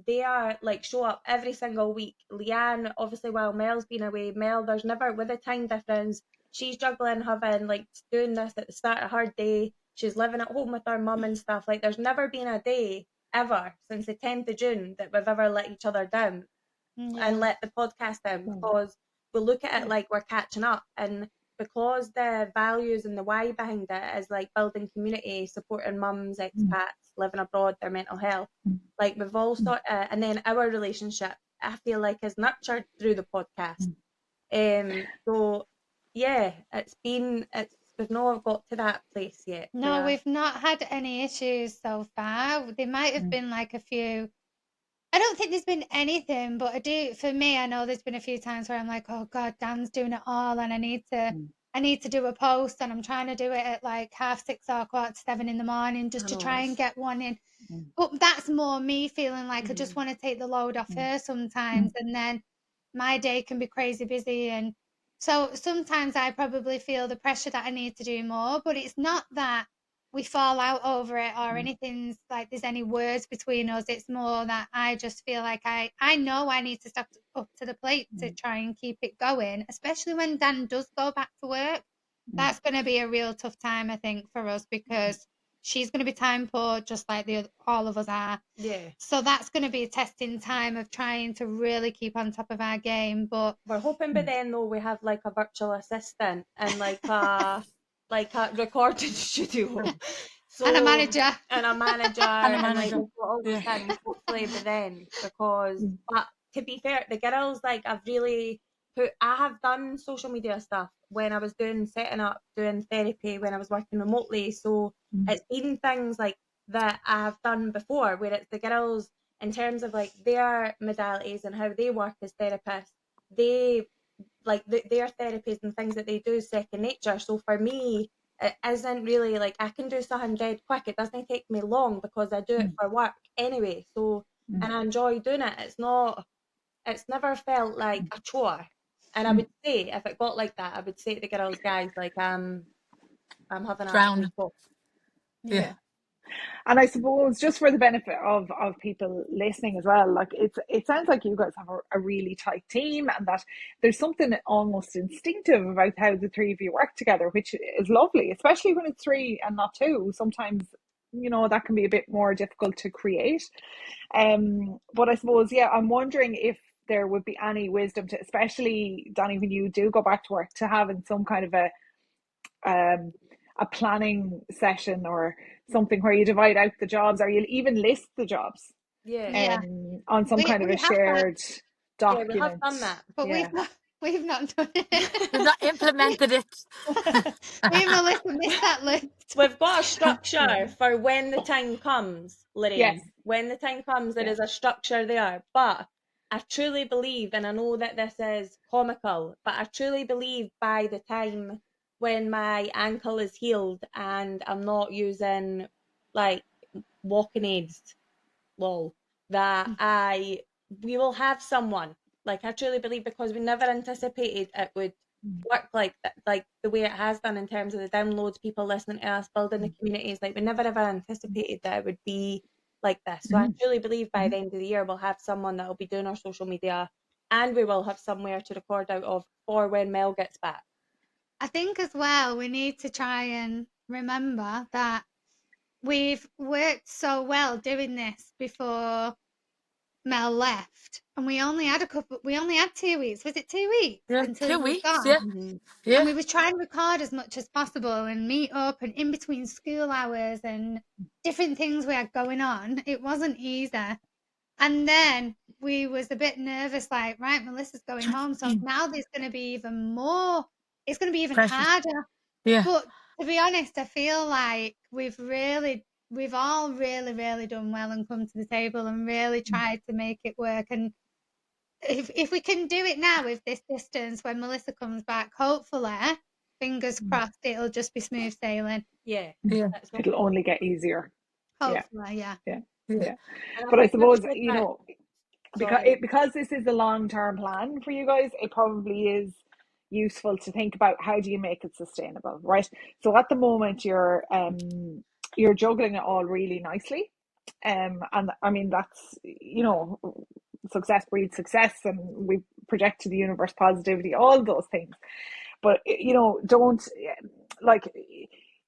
they are, like, show up every single week. Leanne, obviously, while Mel's been away, there's never, with the time difference, she's juggling, having, like, doing this at the start of her day. She's living at home with her mum and stuff. Like, there's never been a day ever since the 10th of June that we've ever let each other down and let the podcast down, because we look at it like we're catching up, and because the values and the why behind it is like building community, supporting mums, expats living abroad, their mental health, like we've all sort of, and then our relationship I feel like is nurtured through the podcast. So yeah, we've not got to that place yet. No, we've not had any issues so far. There might have been like a few. I don't think there's been anything, but for me, I know there's been a few times where I'm like, oh God, Dan's doing it all and I need to do a post, and I'm trying to do it at like 6:30 or 6:45 in the morning just to try and get one in. But that's more me feeling like I just want to take the load off her sometimes, and then my day can be crazy busy, and so sometimes I probably feel the pressure that I need to do more, but it's not that we fall out over it or anything's like there's any words between us. It's more that I just feel like I know I need to step up to the plate to try and keep it going, especially when Dan does go back to work. That's going to be a real tough time, I think, for us, because she's going to be time poor just like all of us are. Yeah. So that's going to be a testing time of trying to really keep on top of our game. But we're hoping by then though we have like a virtual assistant and like a recording studio. So and a manager. And a manager And a and like manager. we've got all those Yeah. things hopefully by then, because but to be fair, the girls, like I have done social media stuff when I was doing therapy, when I was working remotely. So it's been things like that I have done before, where it's the girls in terms of like their modalities and how they work as therapists. They like their therapies and things that they do is second nature. So for me, it isn't really like I can do something dead quick. It doesn't take me long because I do it for work anyway. So and I enjoy doing it. It's never felt like a chore. And I would say if it got like that, I would say to the girls, guys, like I'm having a Drown. week off. Yeah. And I suppose just for the benefit of people listening as well, like it sounds like you guys have a really tight team, and that there's something almost instinctive about how the three of you work together, which is lovely, especially when it's three and not two. Sometimes, that can be a bit more difficult to create. But I suppose, yeah, I'm wondering if there would be any wisdom to, especially Danny, when you do go back to work, to having some kind of a planning session or something where you divide out the jobs, or you even list the jobs Yeah. on some kind of We a have that, shared Yeah, we have document. done that. but Yeah. we've not done it. We've not implemented it. Me and Melissa missed that list. We've got a Yeah. structure for when the time comes, Yes. Lorraine. When the time comes, there Yeah. is a structure there. But I truly believe, and I know that this is comical, but I truly believe by the time when my ankle is healed and I'm not using like walking aids, lol, that we will have someone. Like I truly believe, because we never anticipated it would work like that, like the way it has done in terms of the downloads, people listening to us, building the communities. Like we never ever anticipated that it would be like this. So I truly believe by the end of the year we'll have someone that will be doing our social media, and we will have somewhere to record out of for when Mel gets back. I think as well we need to try and remember that we've worked so well doing this before Mel left, and we only had 2 weeks. Was it 2 weeks Yeah, until he 2 was weeks. gone? Yeah. Mm-hmm. And Yeah. we would try and record as much as possible and meet up, and in between school hours and different things we had going on. It wasn't easy. And then we was a bit nervous, like, right, Melissa's going home, so now there's going to be even more. It's going to be even Precious. harder. Yeah. But to be honest, I feel like we've all really, really done well and come to the table and really tried to make it work. And if we can do it now with this distance when Melissa comes back, hopefully, fingers crossed, it'll just be smooth sailing. Yeah, Yeah. that's what It'll only get easier. Yeah. Hopefully, yeah. Yeah. Yeah. Yeah. and I But I think we've suppose, showed that. Sorry. because this is a long-term plan for you guys, it probably is useful to think about how do you make it sustainable, right? So at the moment you're juggling it all really nicely. And I mean that's success breeds success, and we project to the universe positivity, all those things. But don't, like,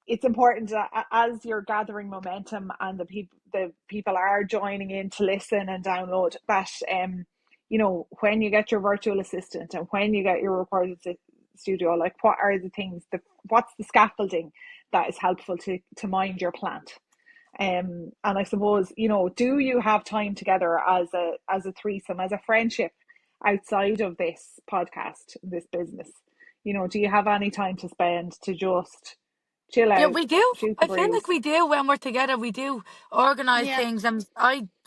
it's important that as you're gathering momentum and the people are joining in to listen and download, that when you get your virtual assistant and when you get your recorded studio, like what are the things that, what's the scaffolding that is helpful to mind your plant. And I suppose, do you have time together as a threesome, as a friendship, outside of this podcast, this business? Do you have any time to spend to just chill Yeah, out, we do. shoot the I feel like breeze? we do when we're together. We do organize Yeah. things, and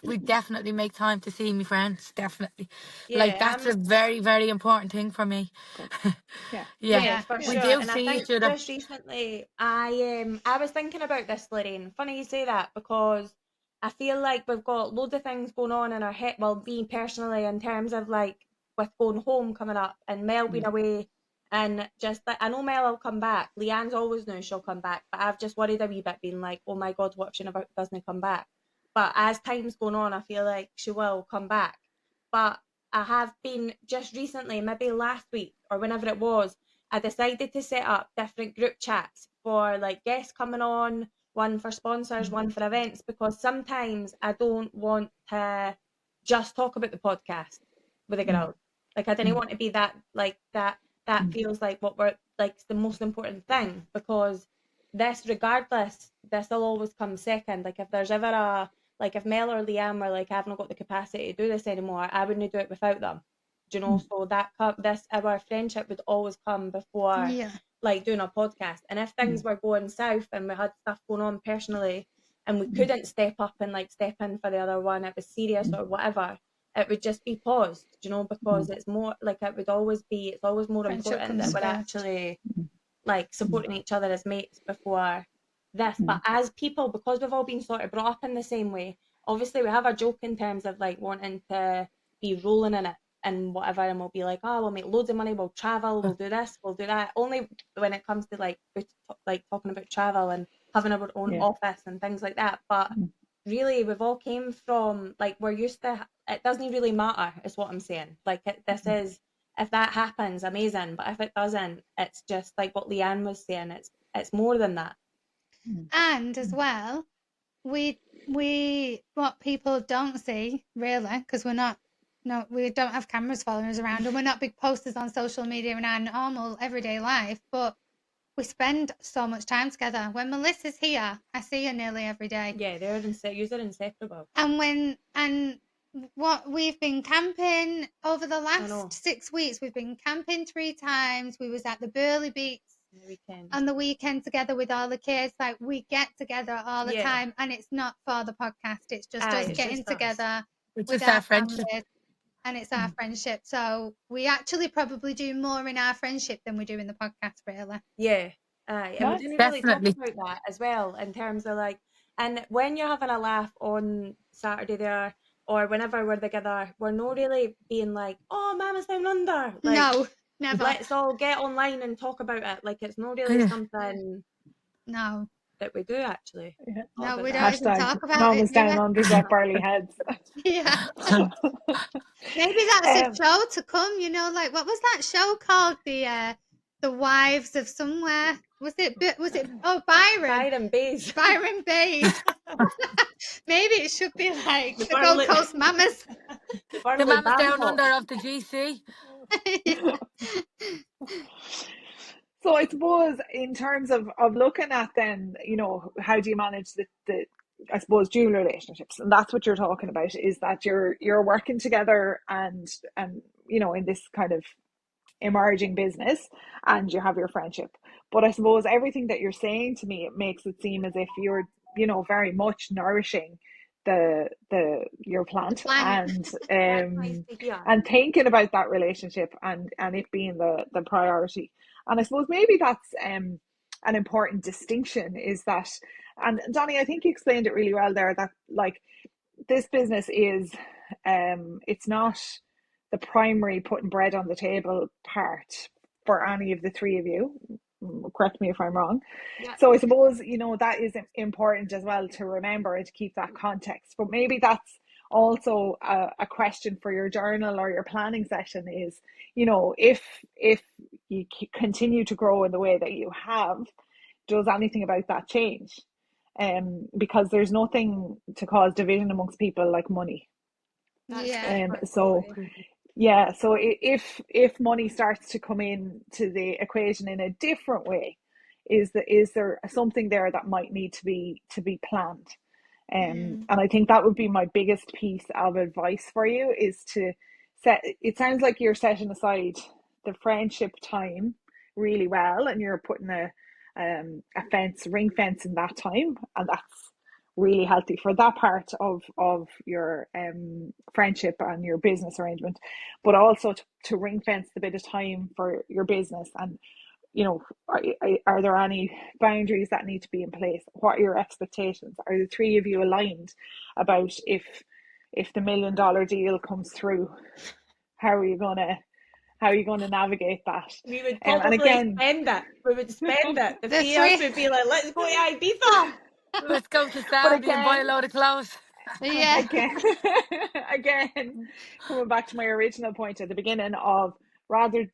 we definitely make time to see me friends. Definitely, like Yeah, that's a very very important thing for me. Good. Yeah. Yeah, yeah, Yeah. for we sure. do And I see think each other. just recently, I was thinking about this, Lorraine. Funny you say that, because I feel like we've got loads of things going on in our head. Well, me personally, in terms of like with going home coming up and Mel being away, and just like I know Mel will come back. Leanne's always known she'll come back, but I've just worried a wee bit, being like, oh my god, what if she never doesn't come back? But as time's going on, I feel like she will come back. But I have been just recently, maybe last week or whenever it was, I decided to set up different group chats for like guests coming on, one for sponsors, one for events, because sometimes I don't want to just talk about the podcast with the girls. Like I didn't want to be that, like that feels like what we're like the most important thing, because this, regardless, this will always come second. Like if there's ever a, like if Mel or Liam were like, I've not got the capacity to do this anymore, I wouldn't do it without them. Do you know? So that this our friendship would always come before Yeah. like doing a podcast. And if things were going south and we had stuff going on personally and we couldn't step up and like step in for the other one, it was serious or whatever, it would just be paused, because it's more like it's always more Friendship important that comes we're first. actually like supporting each other as mates before this. But as people, because we've all been sort of brought up in the same way, obviously we have a joke in terms of like wanting to be rolling in it and whatever, and we'll be like, oh, we'll make loads of money, we'll travel, we'll do this, we'll do that. Only when it comes to like talking about travel and having our own office and things like that. But really, we've all came from, like, we're used to, it doesn't really matter, is what I'm saying. Like, this is, if that happens, amazing. But if it doesn't, it's just like what Leanne was saying. It's more than that. And as well, we what people don't see really, because we don't have cameras following us around, and we're not big posters on social media in our normal everyday life, but we spend so much time together. When Melissa's here, I see her nearly every day. Yeah, they're inseparable. And what we've been camping over the last 6 weeks, we've been camping 3 times. We was at the Burley Beach on the weekend together with all the kids. Like, we get together all the time, and it's not for the podcast. It's just us getting together with our friendship. families, and it's our friendship. So we actually probably do more in our friendship than we do in the podcast, really. Yeah. And we didn't really talk about that as well, in terms of like, and when you're having a laugh on Saturday there, or whenever we're together, we're not really being like, oh, Mama's Down Under. Like, no, never. Let's all get online and talk about it. Like, it's not really something that we do, actually. Yeah. No, we don't even talk about Mama's Down Under, got barley heads. Yeah. Maybe that's a show to come, like, what was that show called? The Wives of Somewhere. Was it Byron Bays. Byron Bays. Maybe it should be like the Gold Coast Mamas. The Mamas Down Under of the GC. So I suppose in terms of looking at then, how do you manage the I suppose dual relationships, and that's what you're talking about, is that you're working together and in this kind of emerging business, and you have your friendship. But I suppose everything that you're saying to me, it makes it seem as if you're very much nourishing your plant and and thinking about that relationship and it being the priority. And I suppose maybe that's an important distinction, is that, and Donnie, I think you explained it really well there, that like this business is it's not the primary putting bread on the table part for any of the three of you. Correct me if I'm wrong. Yeah. So I suppose, that is important as well to remember and to keep that context. But maybe that's also a question for your journal or your planning session is, if you continue to grow in the way that you have, does anything about that change? Because there's nothing to cause division amongst people like money. So if money starts to come in to the equation in a different way, is there something there that might need to be planned? And I think that would be my biggest piece of advice for you, is to it sounds like you're setting aside the friendship time really well, and you're putting a ring fence in that time, and that's really healthy for that part of your friendship and your business arrangement, but also to ring fence the bit of time for your business. And are there any boundaries that need to be in place? What are your expectations? Are the three of you aligned about if the $1 million deal comes through, how are you gonna navigate that? We would probably spend it. We would spend it. The three of us would be like, let's go to Ibiza. Let's go to Saudi and buy a load of clothes. Yeah. Again, coming back to my original point at the beginning of, rather,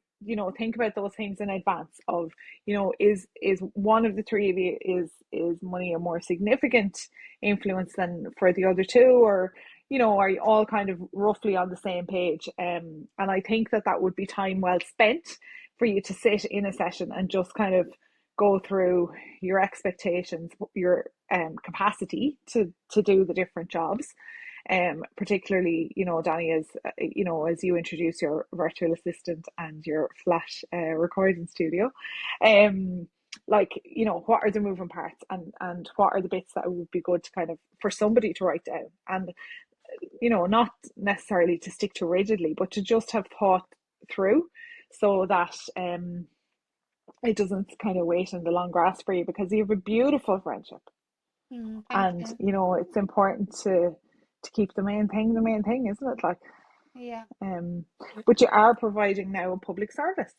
think about those things in advance of, is one of the three of you, is money a more significant influence than for the other two, or are you all kind of roughly on the same page? And I think that would be time well spent for you to sit in a session and just kind of go through your expectations, your capacity to do the different jobs. Particularly, Danny, as you introduce your virtual assistant and your flash recording studio, what are the moving parts, and what are the bits that would be good to kind of for somebody to write down. And not necessarily to stick to rigidly, but to just have thought through, so that it doesn't kind of wait in the long grass for you, because you have a beautiful friendship. Thank And you. it's important to keep the main thing, isn't it? Like, Yeah. but you are providing now a public service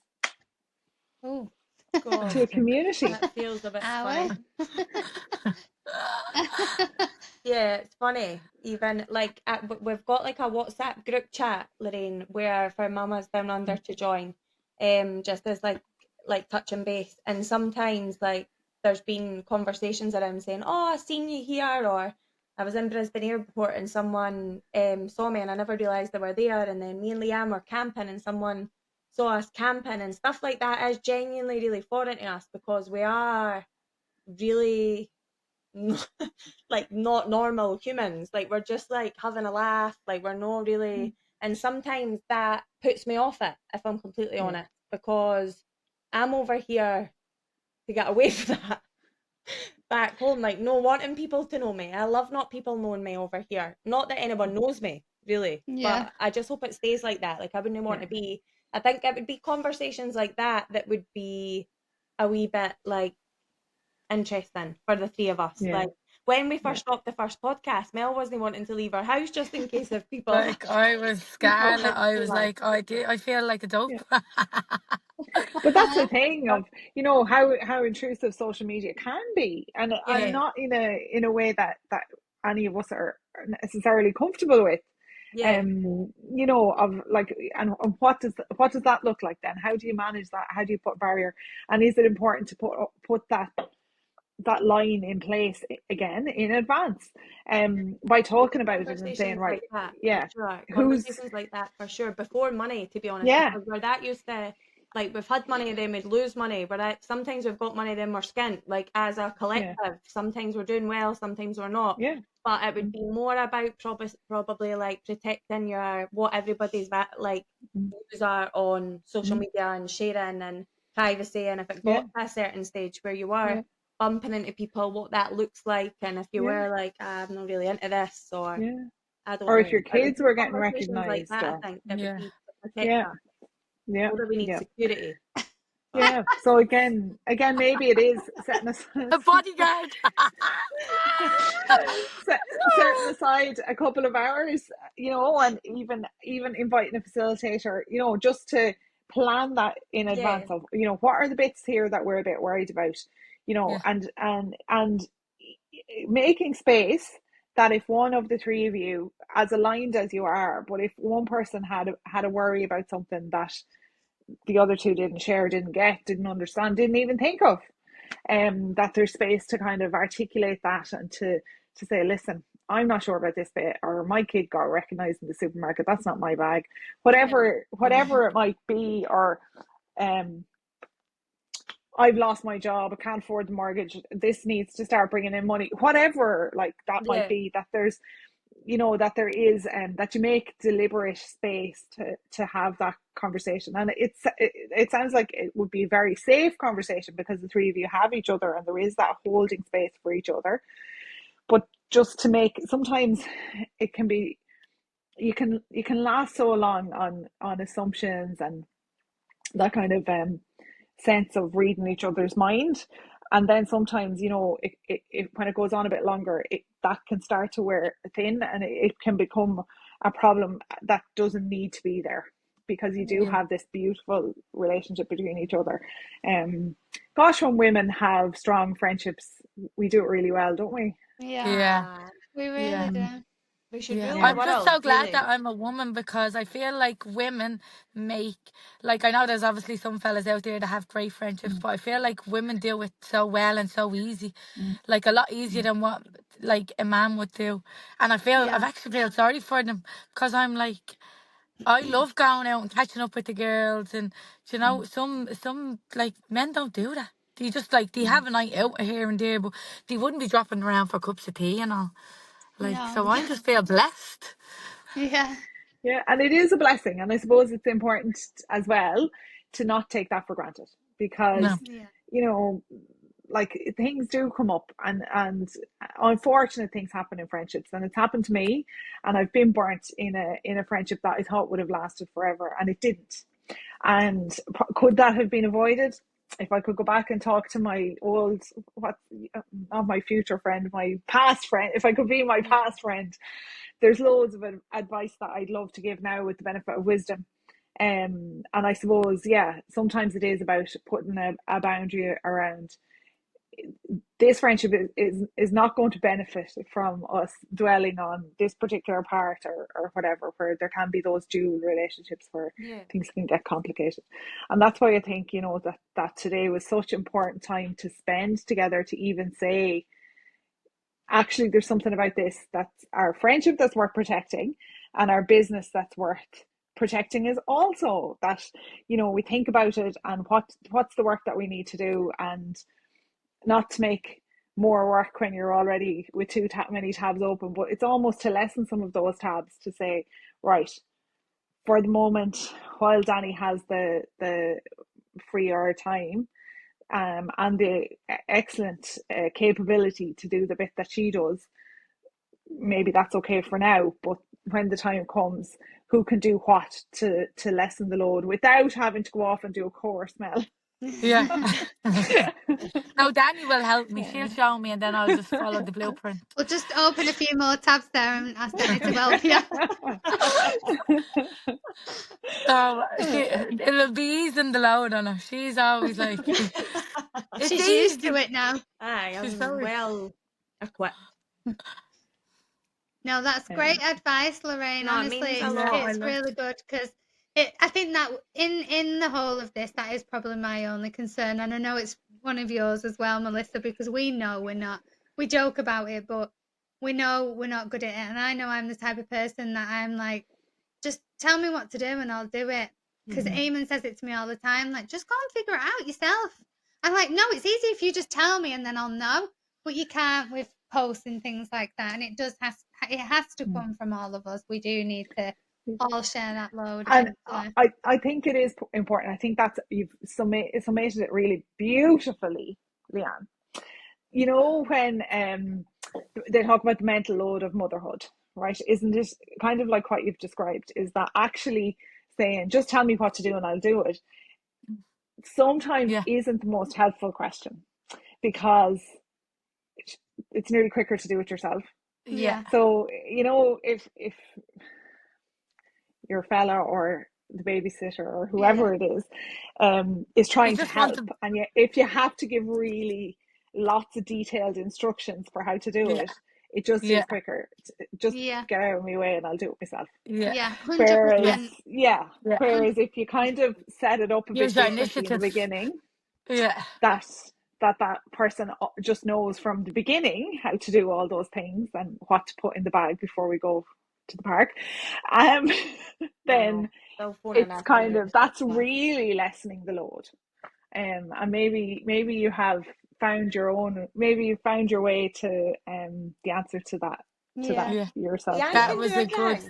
Oh. God, to a community. that feels a bit Hour. funny. Yeah, it's funny. Even like we've got like a WhatsApp group chat, Lorraine, where for mamas down under to join, just as like touch and base. And sometimes like there's been conversations around saying, "Oh, I seen you here," or "I was in Brisbane Airport and someone saw me and I never realised they were there." And then me and Liam were camping and someone saw us camping, and stuff like that is genuinely really foreign to us, because we are really like not normal humans. Like we're just like having a laugh, like we're not really. And sometimes that puts me off it, if I'm completely Yeah. honest, because I'm over here to get away from that back home, like no wanting people to know me. I love not people knowing me over here, not that anyone knows me really, Yeah. but I just hope it stays like that. Like I wouldn't want Yeah. to be, I think it would be conversations like that that would be a wee bit like interesting for the three of us. Yeah. Like when we Yeah. first stopped the first podcast, Mel wasn't wanting to leave her house just in case of people Like I was people scarlet. had I seen was us. like, I feel like a Yeah. dope. But that's the thing of, how intrusive social media can be, and Yeah, not in a way that any of us are necessarily comfortable with. yeah. Of like, and what does that look like then? How do you manage that? How do you put a barrier? And is it important to put that line in place again in advance, by talking about it and saying, Conversations right, like that, for yeah, sure. who's, Conversations like that, for sure. Before money, to be honest, yeah, because we're that used to, like, we've had money, then we'd lose money. Sometimes we've got money, then we're skint. Like, as a yeah, collective, sometimes we're doing well, sometimes we're not. yeah, But it would mm, be more about probably like protecting what everybody's like mm, views are on social mm, media and sharing and privacy. And if it yeah, got to a certain stage where you were yeah, bumping into people, what that looks like, and if you yeah, were like, "Ah, I'm not really into this," or yeah. I don't Or if know. your It would kids be were getting conversations like recognized, that, I or think, that would Yeah. be to protect yeah, us. yeah, Or that we need yeah, security. But yeah. So again, maybe it is setting us A bodyguard. set, setting aside a couple of hours, and even inviting a facilitator, just to plan that in yeah, advance of, what are the bits here that we're a bit worried about, Yeah. and making space, that if one of the three of you, as aligned as you are, but if one person had a worry about something that the other two didn't share, didn't get, didn't understand, didn't even think of, that there's space to kind of articulate that, and to say, listen, I'm not sure about this bit, or my kid got recognized in the supermarket, that's not my bag, yeah, whatever it might be, or um I've lost my job, I can't afford the mortgage, this needs to start bringing in money, whatever like that might yeah, be, that there's, that there is, that you make deliberate space to have that conversation. And it sounds like it would be a very safe conversation, because the three of you have each other and there is that holding space for each other. But just to make, sometimes it can be, you can last so long on assumptions and that kind of sense of reading each other's mind. And then sometimes, when it goes on a bit longer, that can start to wear thin, and it can become a problem that doesn't need to be there, because you do Yeah. have this beautiful relationship between each other. Gosh, when women have strong friendships, we do it really well, don't we? Yeah. Yeah. ah, We really Yeah. do. we should Yeah, rule the Yeah, I'm just world, so glad really. that I'm a woman, because I feel like women make, like, I know there's obviously some fellas out there that have great friendships, but I feel like women do it so well and so easy, like a lot easier than what like a man would do. And I've Yeah. actually feel sorry for them, because I'm like, I love going out and catching up with the girls, and some like men don't do that. They just like they have a night out here and there, but they wouldn't be dropping around for cups of tea and all. Like, No. so I just feel blessed. Yeah. yeah, and it is a blessing, and I suppose it's important as well to not take that for granted, because No. Yeah. you know like things do come up, and unfortunate things happen in friendships, and it's happened to me, and I've been burnt in a friendship that I thought would have lasted forever, and it didn't. And could that have been avoided if I could go back and talk to my old, what, not my future friend, my past friend, if I could be my past friend? There's loads of advice that I'd love to give now with the benefit of wisdom. And I suppose, yeah, sometimes it is about putting a boundary around this friendship is not going to benefit from us dwelling on this particular part, or whatever, where there can be those dual relationships where things can get complicated. And that's why I think, that today was such an important time to spend together, to even say, actually, there's something about this, that's our friendship that's worth protecting, and our business that's worth protecting is also that, we think about it, and what's the work that we need to do, and not to make more work when you're already with too many tabs open, but it's almost to lessen some of those tabs, to say, right, for the moment, while Danny has the freer time, and the excellent capability to do the bit that she does, maybe that's okay for now, but when the time comes, who can do what to lessen the load without having to go off and do a course, Mel? Yeah. No, Danny will help me. She'll show me, and then I'll just follow the blueprint. We'll just open a few more tabs there and ask Danny to help you. So it'll be easing the load on her. She's always like, it's She's used to easy. it now. Aye, She's I'm very well equipped. No, that's great advice, Lorraine. No, it Honestly, means a it's, lot. it's really good, because I think that in the whole of this, that is probably my only concern, and I know it's one of yours as well, Melissa, because we know we joke about it, but we know we're not good at it, and I know I'm the type of person that I'm like, just tell me what to do and I'll do it. Because Eamon says it to me all the time, like, just go and figure it out yourself. I'm like, no, it's easy if you just tell me and then I'll know. But you can't with posts and things like that. And it has to come from all of us. We do need to all share that load And eventually. I think it is important. I think that's, you've summated it really beautifully, Leanne. When they talk about the mental load of motherhood, right? Isn't it kind of like what you've described? Is that actually saying, just tell me what to do and I'll do it, sometimes isn't the most helpful question, because it's nearly quicker to do it yourself. Yeah. So, if your fella or the babysitter or whoever it is trying to help, and yet if you have to give really lots of detailed instructions for how to do it, it just is quicker. Just get out of my way and I'll do it myself. Yeah, 100%. Whereas, whereas if you kind of set it up a bit differently in the beginning, that person just knows from the beginning how to do all those things and what to put in the bag before we go to the park, then it's kind of, that's really lessening the load. And maybe you have found your way to the answer to that yourself. Yeah, that was a good.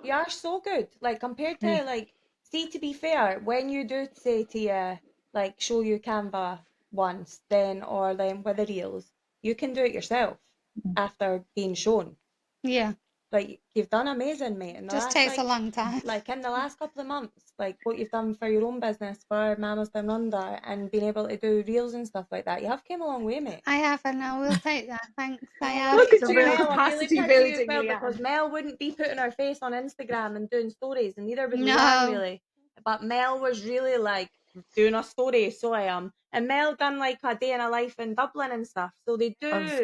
You are so good. Like, compared to like, see, to be fair, when you do say to you, like, show you Canva once, then with the reels, you can do it yourself after being shown. Yeah. Like, you've done amazing, mate. And just takes a long time. Like, in the last couple of months, like what you've done for your own business, for Mama's Down Under, and being able to do reels and stuff like that, you have came a long way, mate. I have, and I will take that. Thanks. I have. Look at you, Mel, capacity I'm really building, well, because Mel wouldn't be putting her face on Instagram and doing stories, and neither would Leanne, really. But Mel was really like doing a story, so I am. And Mel done like a day in a life in Dublin and stuff. So they do, they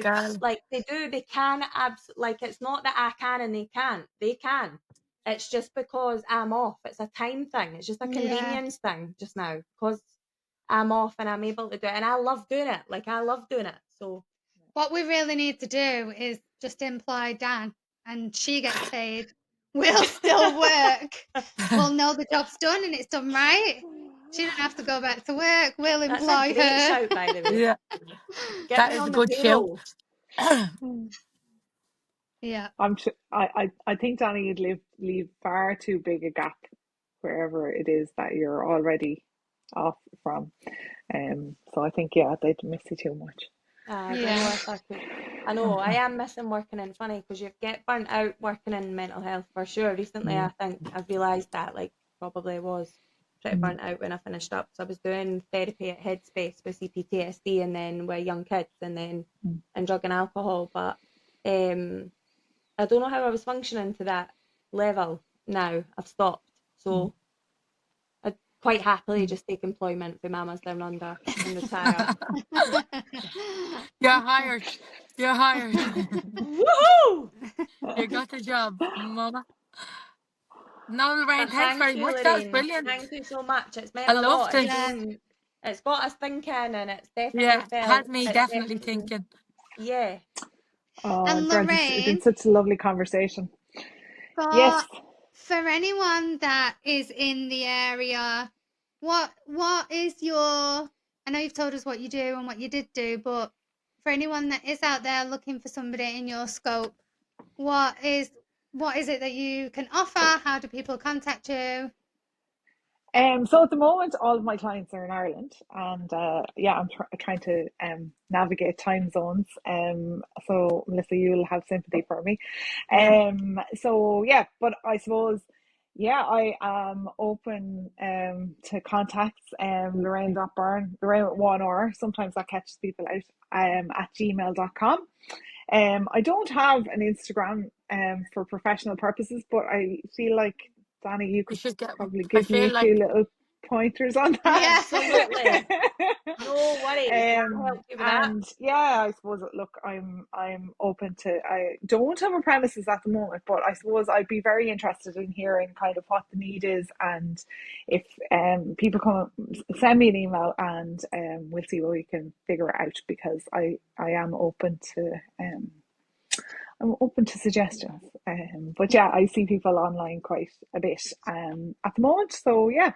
can like, it's not that I can and they can't. They can. It's just because I'm off. It's a time thing. It's just a convenience thing just now, because I'm off and I'm able to do it. And I love doing it. Like, I love doing it. So what we really need to do is just employ Dan, and she gets paid. We'll still work. We'll know the job's done and it's done right. She don't have to go back to work. We'll employ her. That's a great shout, by the way. Yeah. That is a good show. Yeah. I think, Danny, you'd leave far too big a gap wherever it is that you're already off from. So I think, yeah, they'd miss you too much. I don't know if I could. I know I am missing working in, funny because you get burnt out working in mental health for sure. Recently, I think I've realised that, like, probably was pretty burnt out when I finished up. So I was doing therapy at Headspace with CPTSD, and then with young kids, and then and drug and alcohol. But I don't know how I was functioning to that level now. I've stopped, so I'd quite happily just take employment for Mamas Down Under and retire. You're hired. You're hired. Woohoo! You got the job, mama. No, Lorraine, But thanks thank very you, much. That was Lorraine. brilliant. Thank you so much. It's I meant a loved lot. it. It's got us thinking, and it's Yeah, definitely had felt. me It's definitely definitely, thinking. yeah. Oh, And Grant, it's been Lorraine, such a lovely conversation. Yes. for anyone that is in the area, what is your, I know you've told us what you do and what you did do, but for anyone that is out there looking for somebody in your scope, what is it that you can offer? How do people contact you? So at the moment, all of my clients are in Ireland, and yeah, I'm trying to navigate time zones. So Melissa, you'll have sympathy for me. So yeah, but I suppose, yeah, I am open to contacts. Lorraine.byrne, Lorraine with one R. Sometimes that catches people out. At gmail.com. I don't have an Instagram for professional purposes, but I feel like, Danny, you You could should get one. probably I give me feel a few like, little pointers on that. Yeah. Absolutely. No worries. I'll help you with that. And yeah, I suppose, look, I'm open to. I don't have a premises at the moment, but I suppose I'd be very interested in hearing kind of what the need is, and if people come send me an email, and we'll see what we can figure out, because I am open to I'm open to suggestions. But yeah, I see people online quite a bit at the moment. So yeah,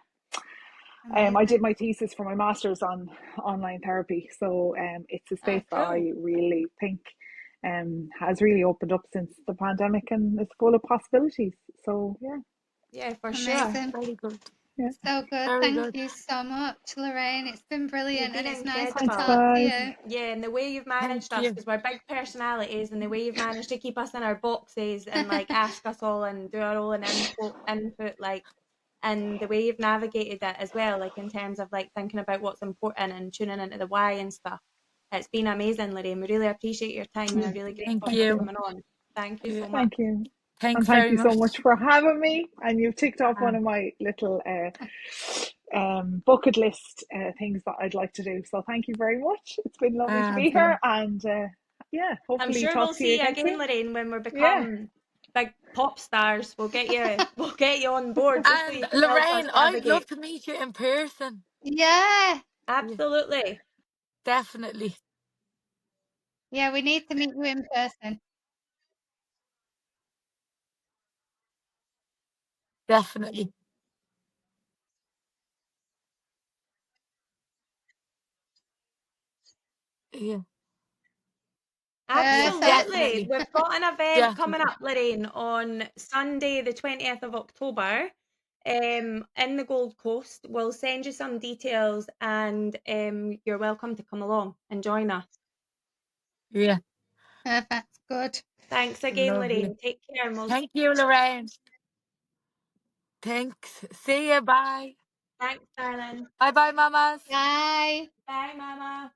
I did my thesis for my master's on online therapy. So it's a space that Cool. I really think has really opened up since the pandemic, and it's full of possibilities. So yeah. Yeah, for sure. Amazing. very good. Yeah. So good. Very Thank good. you so much, Lorraine. It's been brilliant, You've been and it's nice to Thanks, incredible. talk to guys. you. Yeah, and the way you've managed Thank us, you. because we're big personalities, and the way you've managed to keep us in our boxes and like ask us all and do our own input, like, and the way you've navigated it as well, like in terms of like thinking about what's important and tuning into the why and stuff. It's been amazing, Lorraine. We really appreciate your time, and are really Thank grateful for you. coming on. Thank you Yeah. so much. Thank you. And Thanks thank very you so much. much for having me. And you've ticked off one of my little bucket list things that I'd like to do. So thank you very much. It's been lovely to be here. And yeah, I'm hopefully sure talk we'll to you see you again again, soon. Lorraine, when we Yeah. become big pop stars. We'll get you on board just so And you can help us Lorraine, I'd love navigate. to meet you in person. Yeah. Yeah, Absolutely. definitely. Yeah, we need to meet you in person. Definitely. Yeah. Yeah, Perfect. Absolutely. definitely. We've got an event coming Definitely. up, Lorraine, on Sunday, the 20th of October, in the Gold Coast. We'll send you some details, and you're welcome to come along and join us. Yeah. Perfect. Good. Thanks again, Lovely. Lorraine. Take care, and Thank you, Lorraine. Thanks. See you. Bye. thanks, darling. Bye bye, mamas. Bye. Bye, Mama.